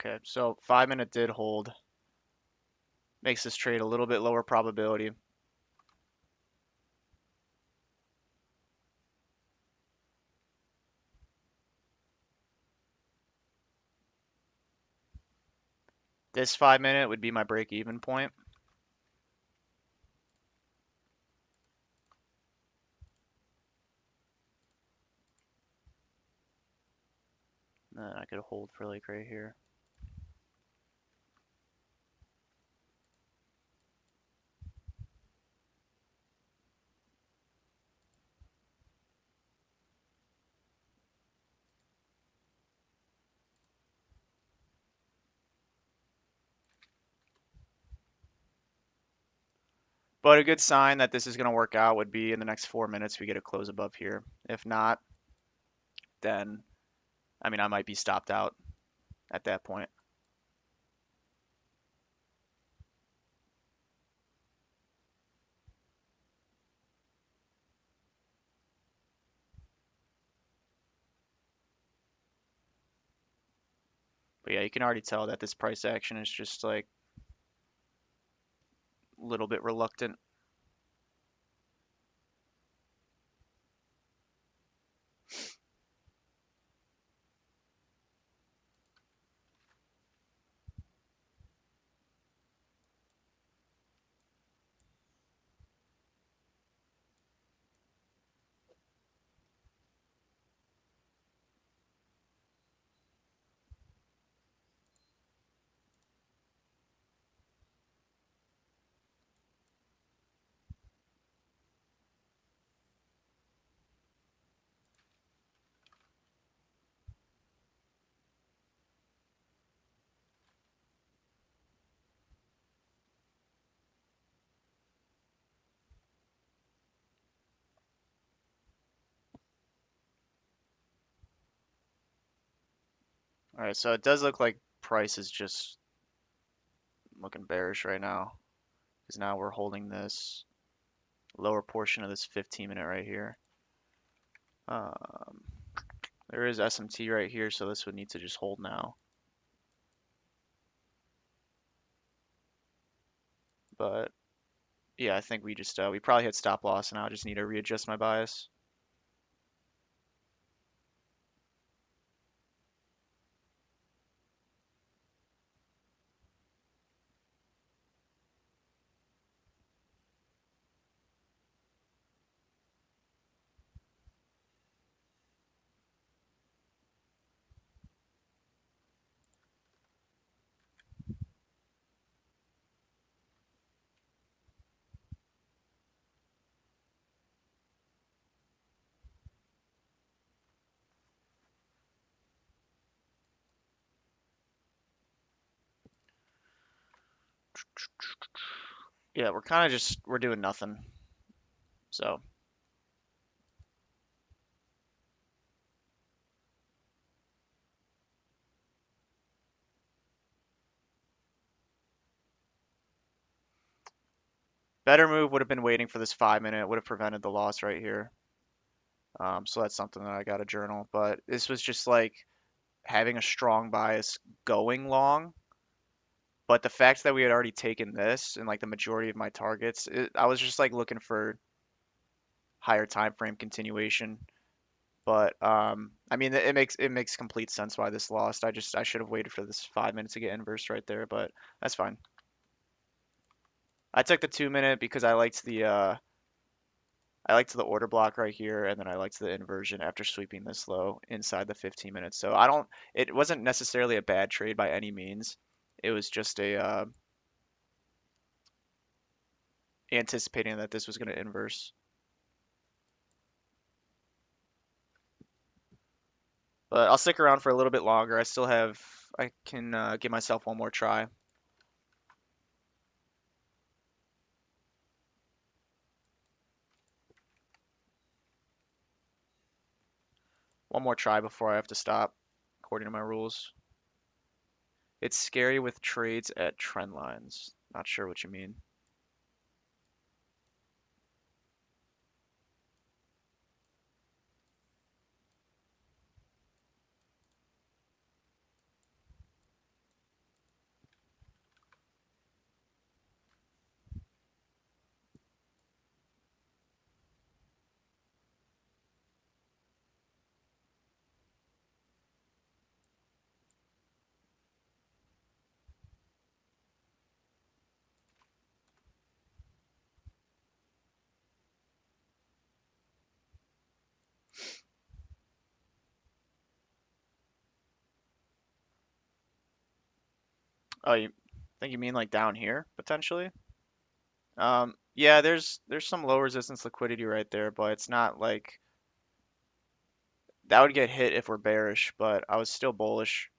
Okay, so 5 minute did hold. Makes this trade a little bit lower probability. This 5 minute would be my break-even point. Then I could hold for like right here. But a good sign that this is going to work out would be in the next 4 minutes we get a close above here. If not, then I mean I might be stopped out at that point. But yeah, you can already tell that this price action is just like a little bit reluctant. All right, so it does look like price is just looking bearish right now because now we're holding this lower portion of this 15 minute right here. Um, there is SMT right here, so this would need to just hold now. But yeah, I think we just we probably hit stop loss, and I just need to readjust my bias. Yeah, we're kind of just we're doing nothing. So better move would have been waiting for this 5 minute, would have prevented the loss right here. So that's something that I got to journal. But this was just like having a strong bias going long. But the fact that we had already taken this and like the majority of my targets, I was just like looking for higher time frame continuation. But I mean, it makes complete sense why this lost. I should have waited for this 5 minutes to get inverse right there, but that's fine. I took the 2 minute because I liked the order block right here, and then I liked the inversion after sweeping this low inside the 15 minutes. So I don't, it wasn't necessarily a bad trade by any means. It was just a anticipating that this was going to inverse. But I'll stick around for a little bit longer. I can give myself one more try. One more try before I have to stop, according to my rules. It's scary with trades at trend lines. Not sure what you mean. Oh, you think you mean like down here potentially? Yeah, there's some low resistance liquidity right there, but it's not like that would get hit if we're bearish, but I was still bullish.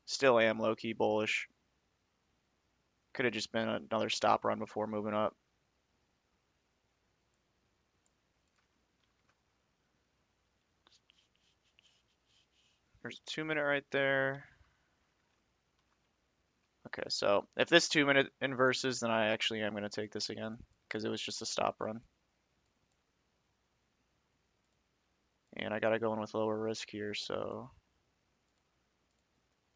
Still am low-key bullish. Could have just been another stop run before moving up. There's a 2 minute right there. Okay, so if this 2 minute inverses, then I actually am going to take this again because it was just a stop run. And I got to go in with lower risk here, so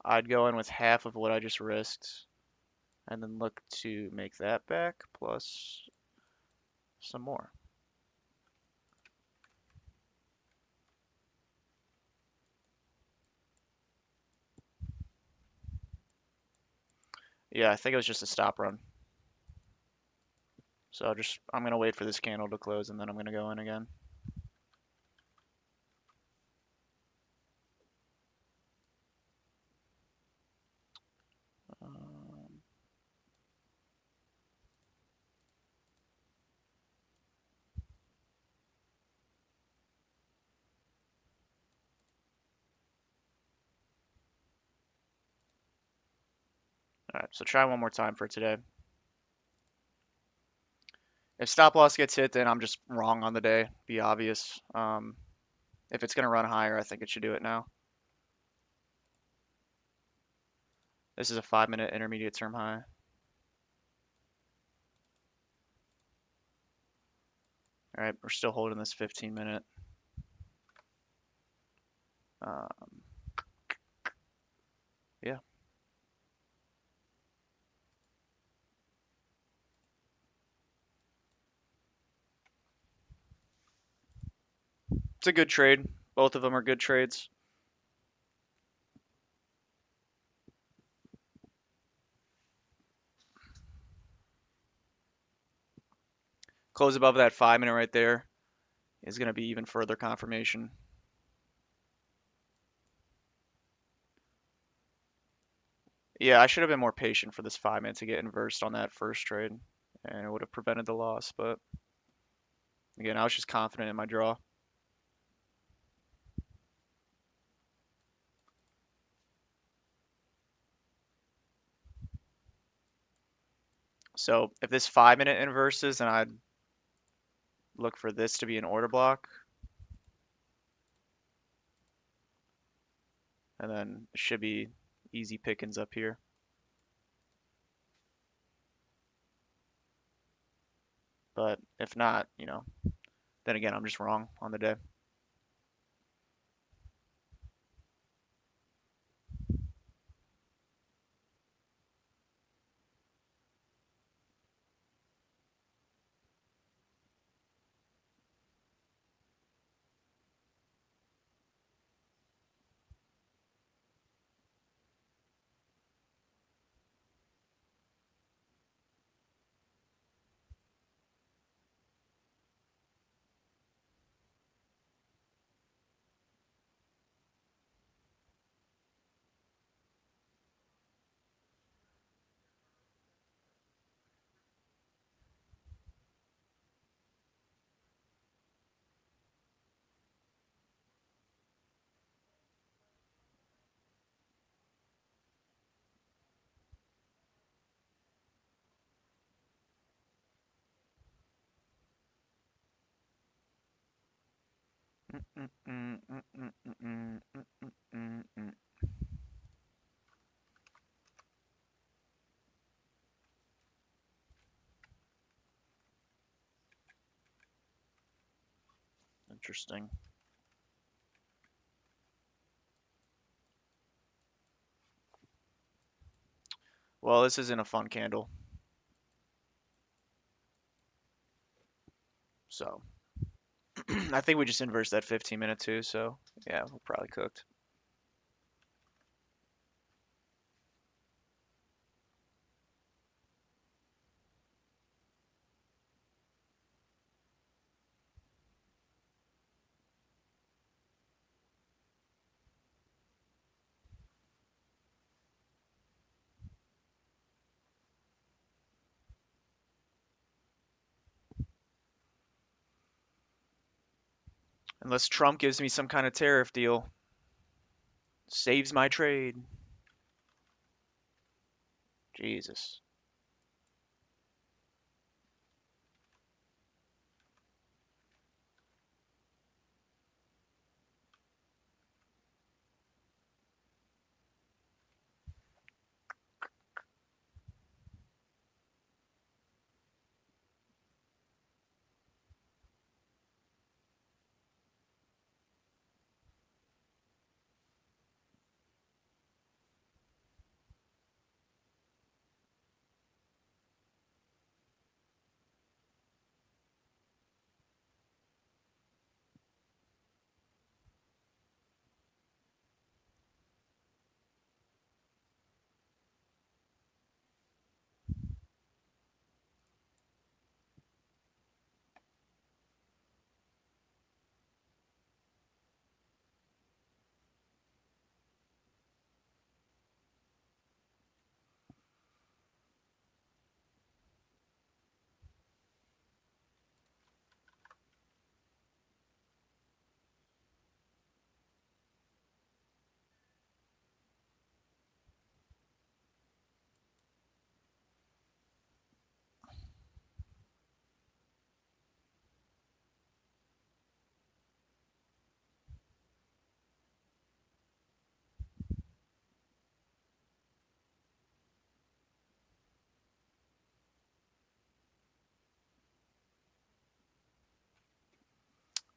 I'd go in with half of what I just risked and then look to make that back plus some more. Yeah, I think it was just a stop run. So I'm going to wait for this candle to close and then I'm going to go in again. Um, all right, so try one more time for today. If stop loss gets hit, then I'm just wrong on the day. Be obvious. If it's going to run higher, I think it should do it now. This is a 5-minute intermediate term high. All right, we're still holding this 15-minute. Um, yeah, it's a good trade. Both of them are good trades. Close above that 5-minute right there is going to be even further confirmation. Yeah, I should have been more patient for this 5-minute to get inversed on that first trade, and it would have prevented the loss. But again, I was just confident in my draw. So if this 5-minute inverses, then I'd look for this to be an order block, and then it should be easy pickings up here. But if not, then again, I'm just wrong on the day. Interesting. Well, this isn't a fun candle, so I think we just inversed that 15-minute too. So yeah, we're probably cooked. Unless Trump gives me some kind of tariff deal, saves my trade. Jesus.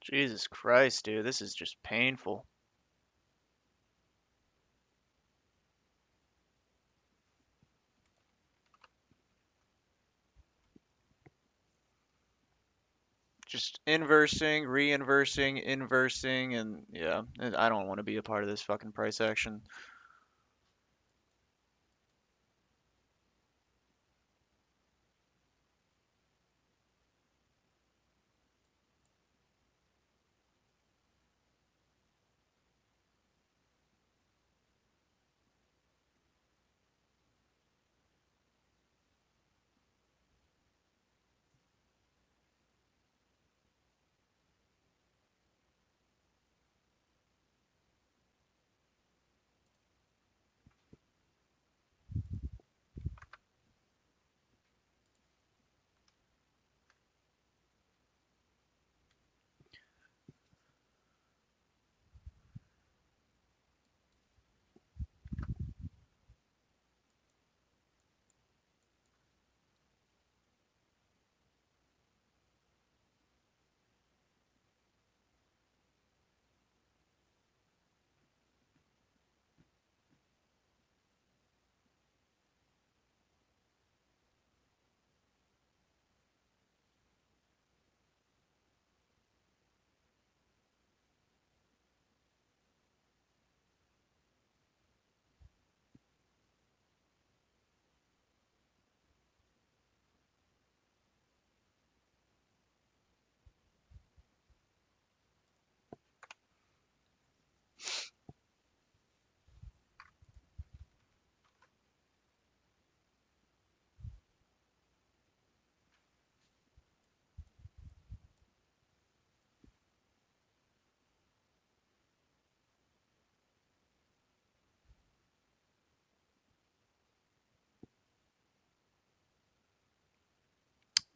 Jesus Christ, dude, this is just painful. Just inversing, reinversing, inversing, and yeah, I don't want to be a part of this fucking price action.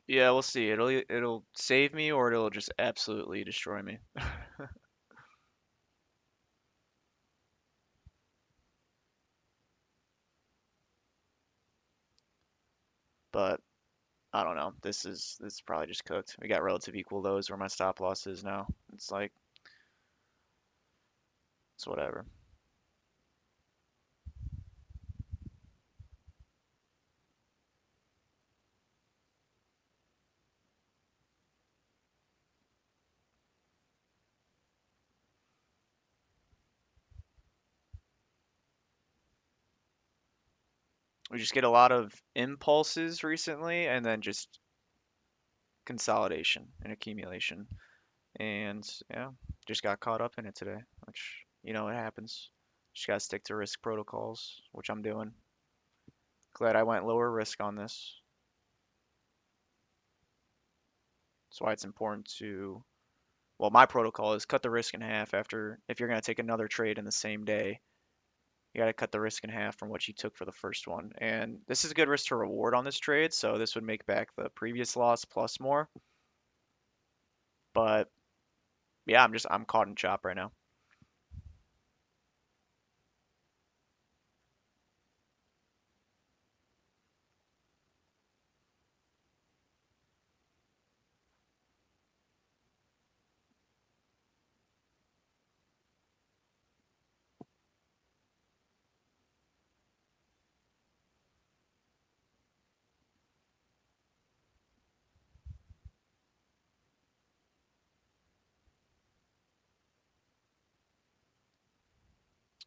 Yeah, we'll see. It'll save me or it'll just absolutely destroy me. But I don't know. This is probably just cooked. We got relative equal lows where my stop loss is now. It's like it's whatever. We just get a lot of impulses recently and then just consolidation and accumulation. And yeah, just got caught up in it today, which it happens. Just gotta stick to risk protocols, which I'm doing. Glad I went lower risk on this. That's why it's important to, well, my protocol is cut the risk in half after, if you're gonna take another trade in the same day, you gotta cut the risk in half from what you took for the first one. And this is a good risk to reward on this trade, so this would make back the previous loss plus more. But yeah, I'm caught in chop right now.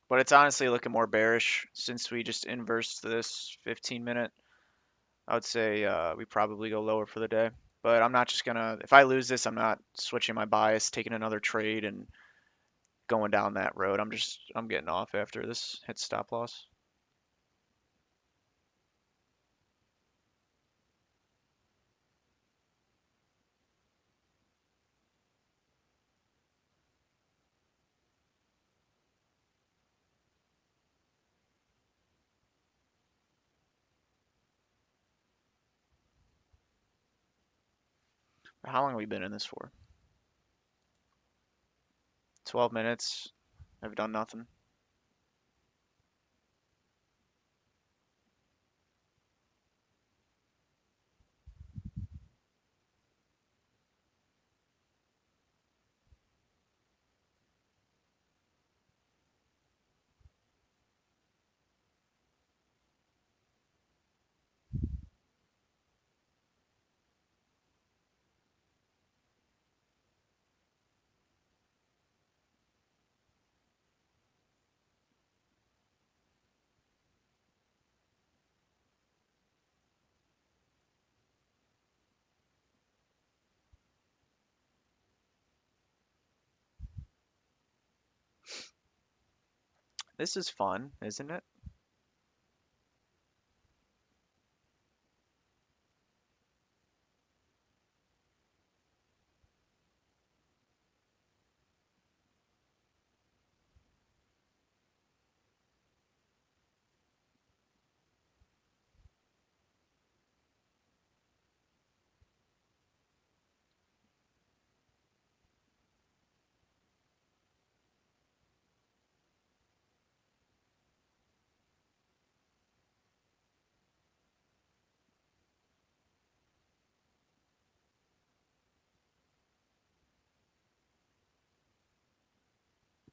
But it's honestly looking more bearish since we just inversed this 15 minute. I would say we probably go lower for the day. But I'm not just gonna, if I lose this, I'm not switching my bias, taking another trade and going down that road. I'm getting off after this hits stop loss. How long have we been in this for? 12 minutes. I've done nothing. This is fun, isn't it?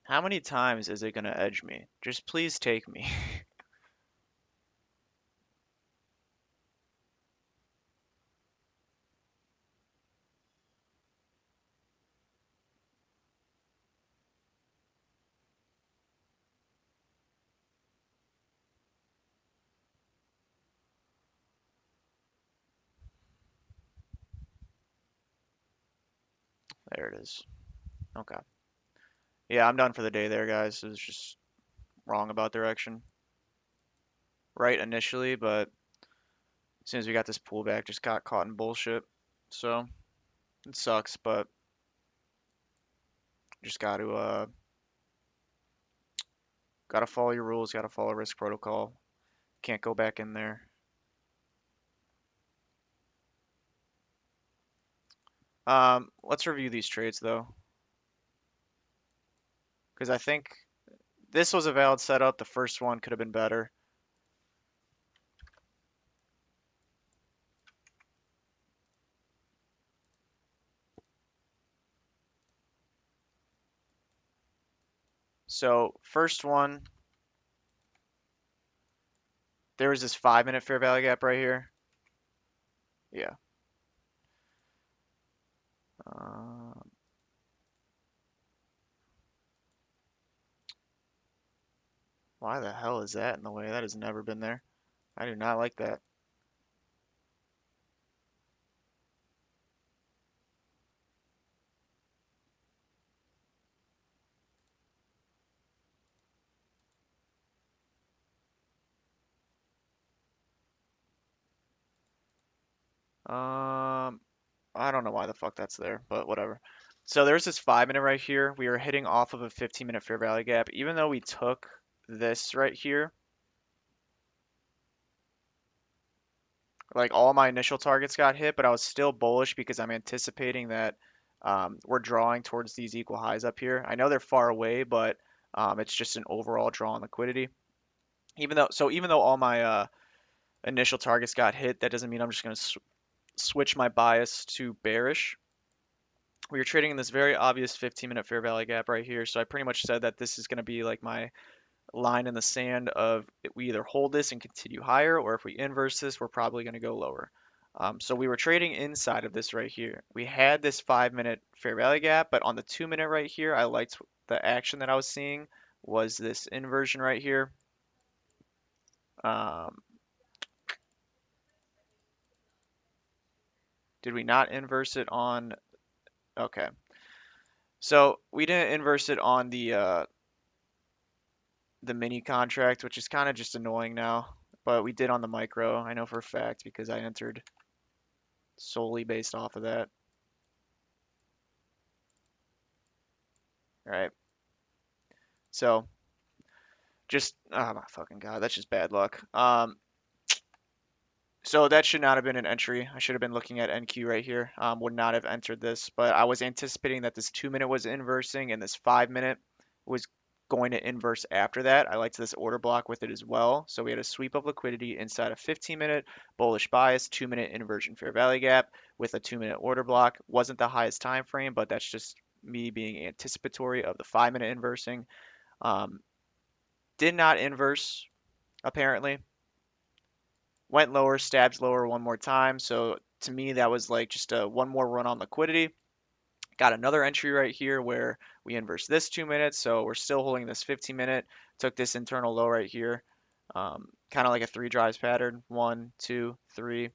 How many times is it gonna edge me? Just please take me. There it is. Okay. Yeah, I'm done for the day there, guys. It was just wrong about direction. Right initially, but as soon as we got this pullback, just got caught in bullshit. So it sucks, but just gotta follow your rules, gotta follow risk protocol. Can't go back in there. Let's review these trades though, because I think this was a valid setup. The first one could have been better. So first one, there was this 5 minute fair value gap right here. Yeah. Uh, why the hell is that in the way? That has never been there. I do not like that. Um, I don't know why the fuck that's there, but whatever. So there's this 5 minute right here. We are hitting off of a 15 minute fair value gap. Even though we took this right here, like all my initial targets got hit, but I was still bullish because I'm anticipating that we're drawing towards these equal highs up here. I know they're far away, but it's just an overall draw on liquidity. Even though all my initial targets got hit, that doesn't mean I'm just going to switch my bias to bearish. We were trading in this very obvious 15 minute fair value gap right here, so I pretty much said that this is going to be like my line in the sand of we either hold this and continue higher, or if we inverse this, we're probably going to go lower. So we were trading inside of this right here. We had this 5 minute fair value gap, but on the 2 minute right here, I liked the action that I was seeing was this inversion right here. Um, did we not inverse it on? Okay, so we didn't inverse it on the mini contract, which is kind of just annoying now, but we did on the micro. I know for a fact because I entered solely based off of that. Right. So just oh my fucking god, that's just bad luck. So that should not have been an entry. I should have been looking at NQ right here. Would not have entered this, but I was anticipating that this 2 minute was inversing and this 5 minute was going to inverse after that. I liked this order block with it as well. So we had a sweep of liquidity inside a 15 minute bullish bias, 2 minute inversion fair value gap with a 2 minute order block. Wasn't the highest time frame, but that's just me being anticipatory of the 5 minute inversing. Um, did not inverse apparently. Went lower, stabs lower one more time. So to me, that was like just a one more run on liquidity. Got another entry right here where we inverse this 2 minutes. So we're still holding this 15 minute. Took this internal low right here. Kind of like a three drives pattern. One, two, three.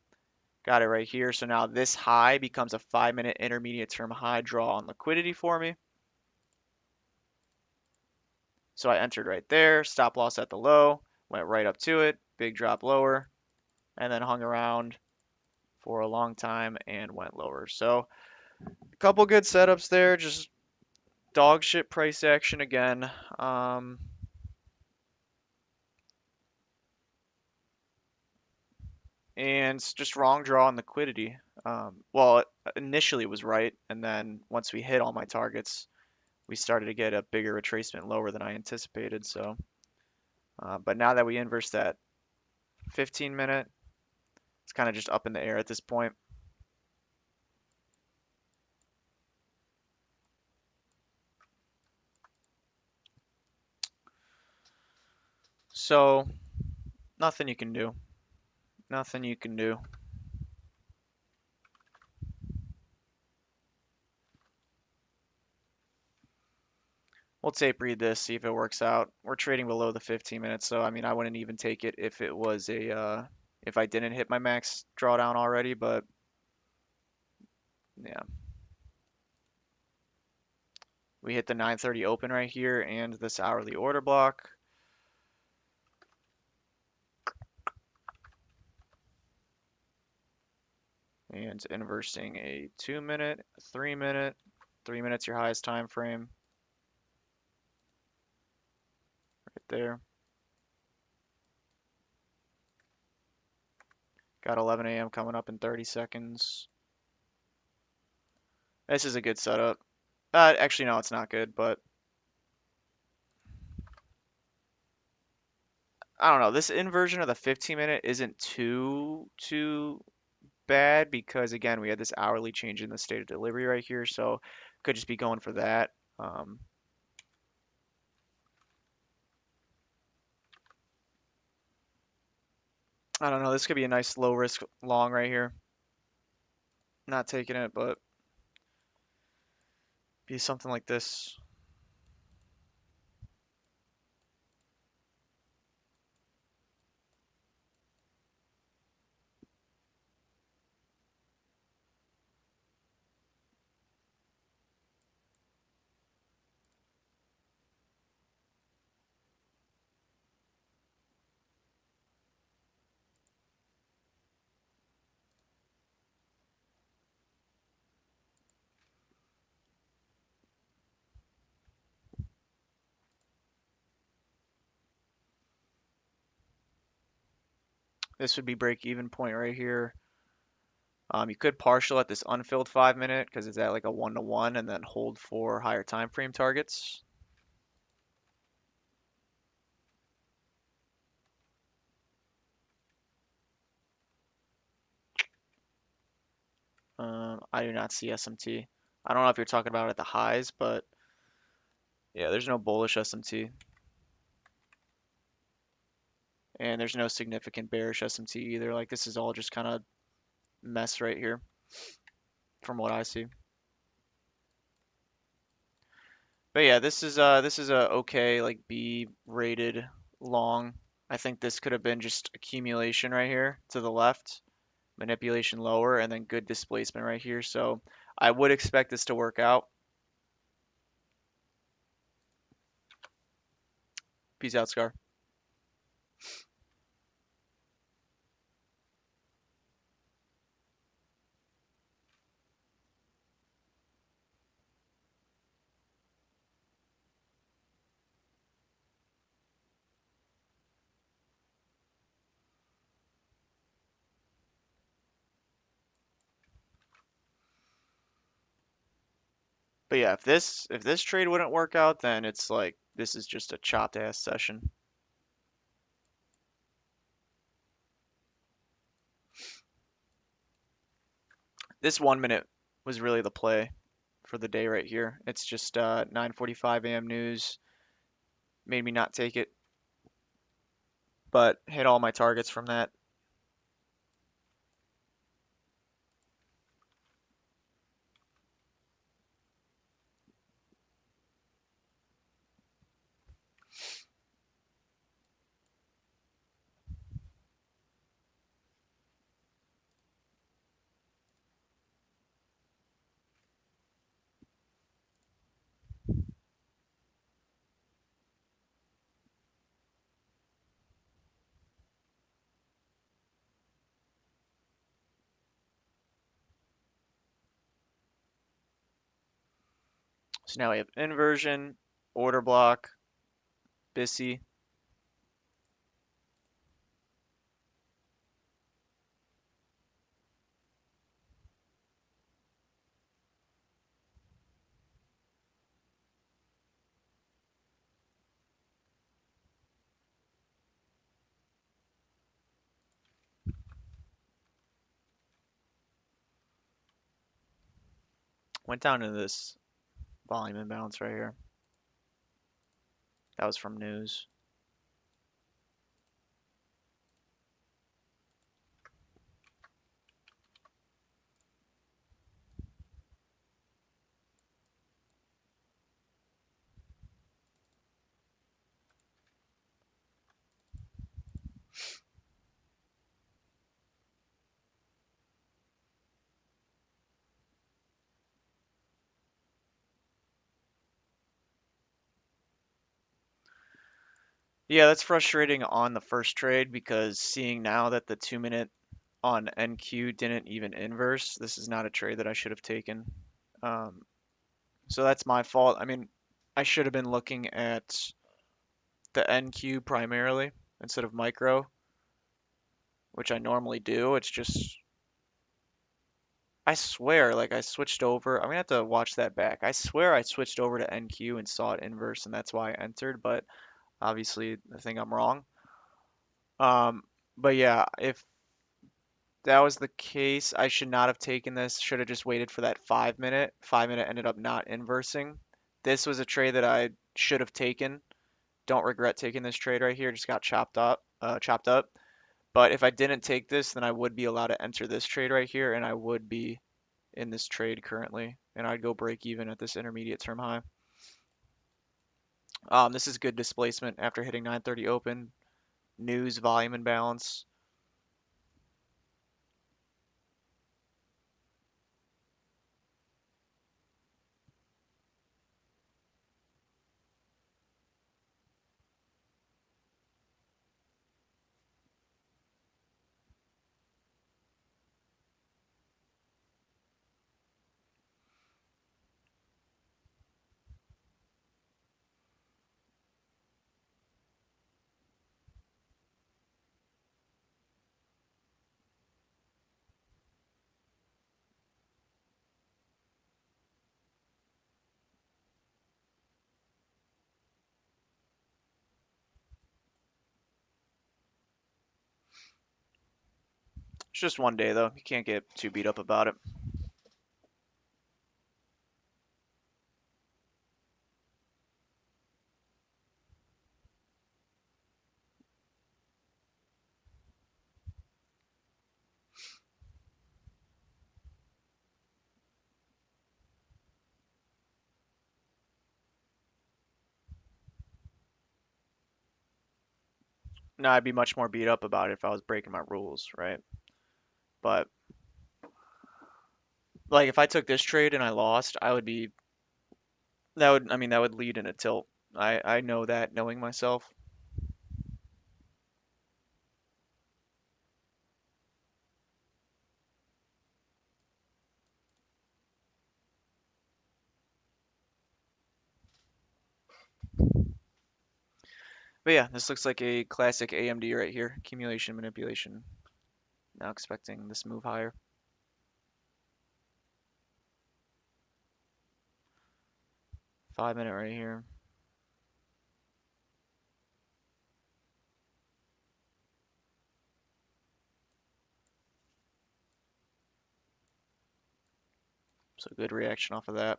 Got it right here. So now this high becomes a 5 minute intermediate term high draw on liquidity for me. So I entered right there, stop loss at the low, went right up to it, big drop lower, and then hung around for a long time and went lower. So a couple good setups there, just dog shit price action again. And just wrong draw on liquidity. Well, initially it was right, and then once we hit all my targets, we started to get a bigger retracement lower than I anticipated. So, but now that we inverse that 15 minute, it's kind of just up in the air at this point. So, nothing you can do. Nothing you can do. We'll tape read this, see if it works out. We're trading below the 15 minutes, so I mean, I wouldn't even take it if it was if I didn't hit my max drawdown already, but yeah. We hit the 9:30 open right here and this hourly order block. And inversing a 2 minute, 3 minute. 3 minutes your highest time frame right there. Got 11 a.m. coming up in 30 seconds. This is a good setup. Actually, no, it's not good, but I don't know. This inversion of the 15 minute isn't too bad because again, we had this hourly change in the state of delivery right here, so could just be going for that. I don't know. This could be a nice low risk long right here. Not taking it, but be something like this. This would be break even point right here. You could partial at this unfilled 5 minute because it's at like a 1-to-1 and then hold for higher time frame targets. I do not see SMT. I don't know if you're talking about at the highs, but yeah, there's no bullish SMT. And there's no significant bearish SMT either. Like this is all just kind of mess right here from what I see. But yeah, this is a okay like B rated long. I think this could have been just accumulation right here to the left, manipulation lower, and then good displacement right here. So I would expect this to work out. Peace out, Scar. But yeah, if this trade wouldn't work out, then it's like this is just a chopped ass session. This 1 minute was really the play for the day right here. It's just 9:45 a.m. news made me not take it, but hit all my targets from that. So now we have inversion, order block, BISI. Went down to this volume imbalance right here. That was from news. Yeah, that's frustrating on the first trade because seeing now that the 2 minute on NQ didn't even inverse, this is not a trade that I should have taken. Um, so that's my fault. I mean, I should have been looking at the NQ primarily instead of micro, which I normally do. It's just, I swear, like I switched over. I'm gonna have to watch that back. I swear I switched over to NQ and saw it inverse, and that's why I entered, but obviously I think I'm wrong. Um, but yeah, if that was the case, I should not have taken this. Should have just waited for that 5 minute. 5 minute ended up not inversing. This was a trade that I should have taken. Don't regret taking this trade right here. Just got chopped up. But if I didn't take this, then I would be allowed to enter this trade right here, and I would be in this trade currently, and I'd go break even at this intermediate term high. This is good displacement after hitting 930 open. News volume imbalance. It's just one day though. You can't get too beat up about it. No, I'd be much more beat up about it if I was breaking my rules, right? But like if I took this trade and I lost, I would be I mean that would lead in a tilt. I know that knowing myself. But yeah, this looks like a classic AMD right here. Accumulation manipulation. Now expecting this move higher. 5 minute right here. So good reaction off of that.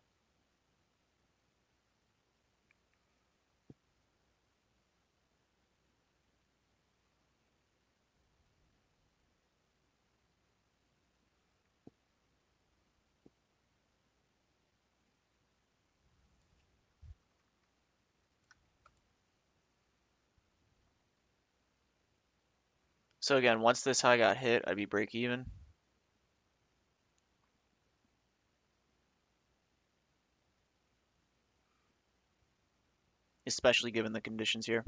So again, once this high got hit, I'd be break even, especially given the conditions here.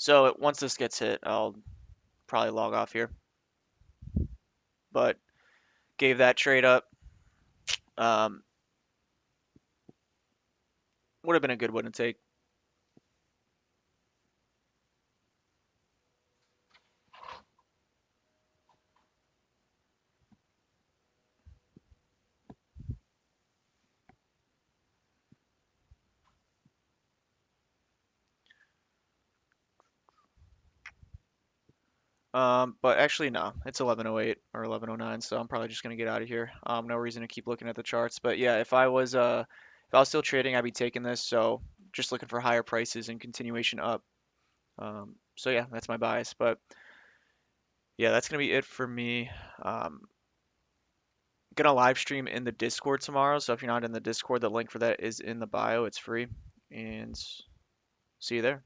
So once this gets hit, I'll probably log off here. But gave that trade up. Um, would have been a good one to take. But actually, no, it's 11:08 or 11:09, so I'm probably just gonna get out of here. No reason to keep looking at the charts. But yeah, if I was still trading, I'd be taking this. So just looking for higher prices and continuation up. So yeah, that's my bias. But yeah, that's gonna be it for me. Gonna live stream in the Discord tomorrow. So if you're not in the Discord, the link for that is in the bio. It's free, and see you there.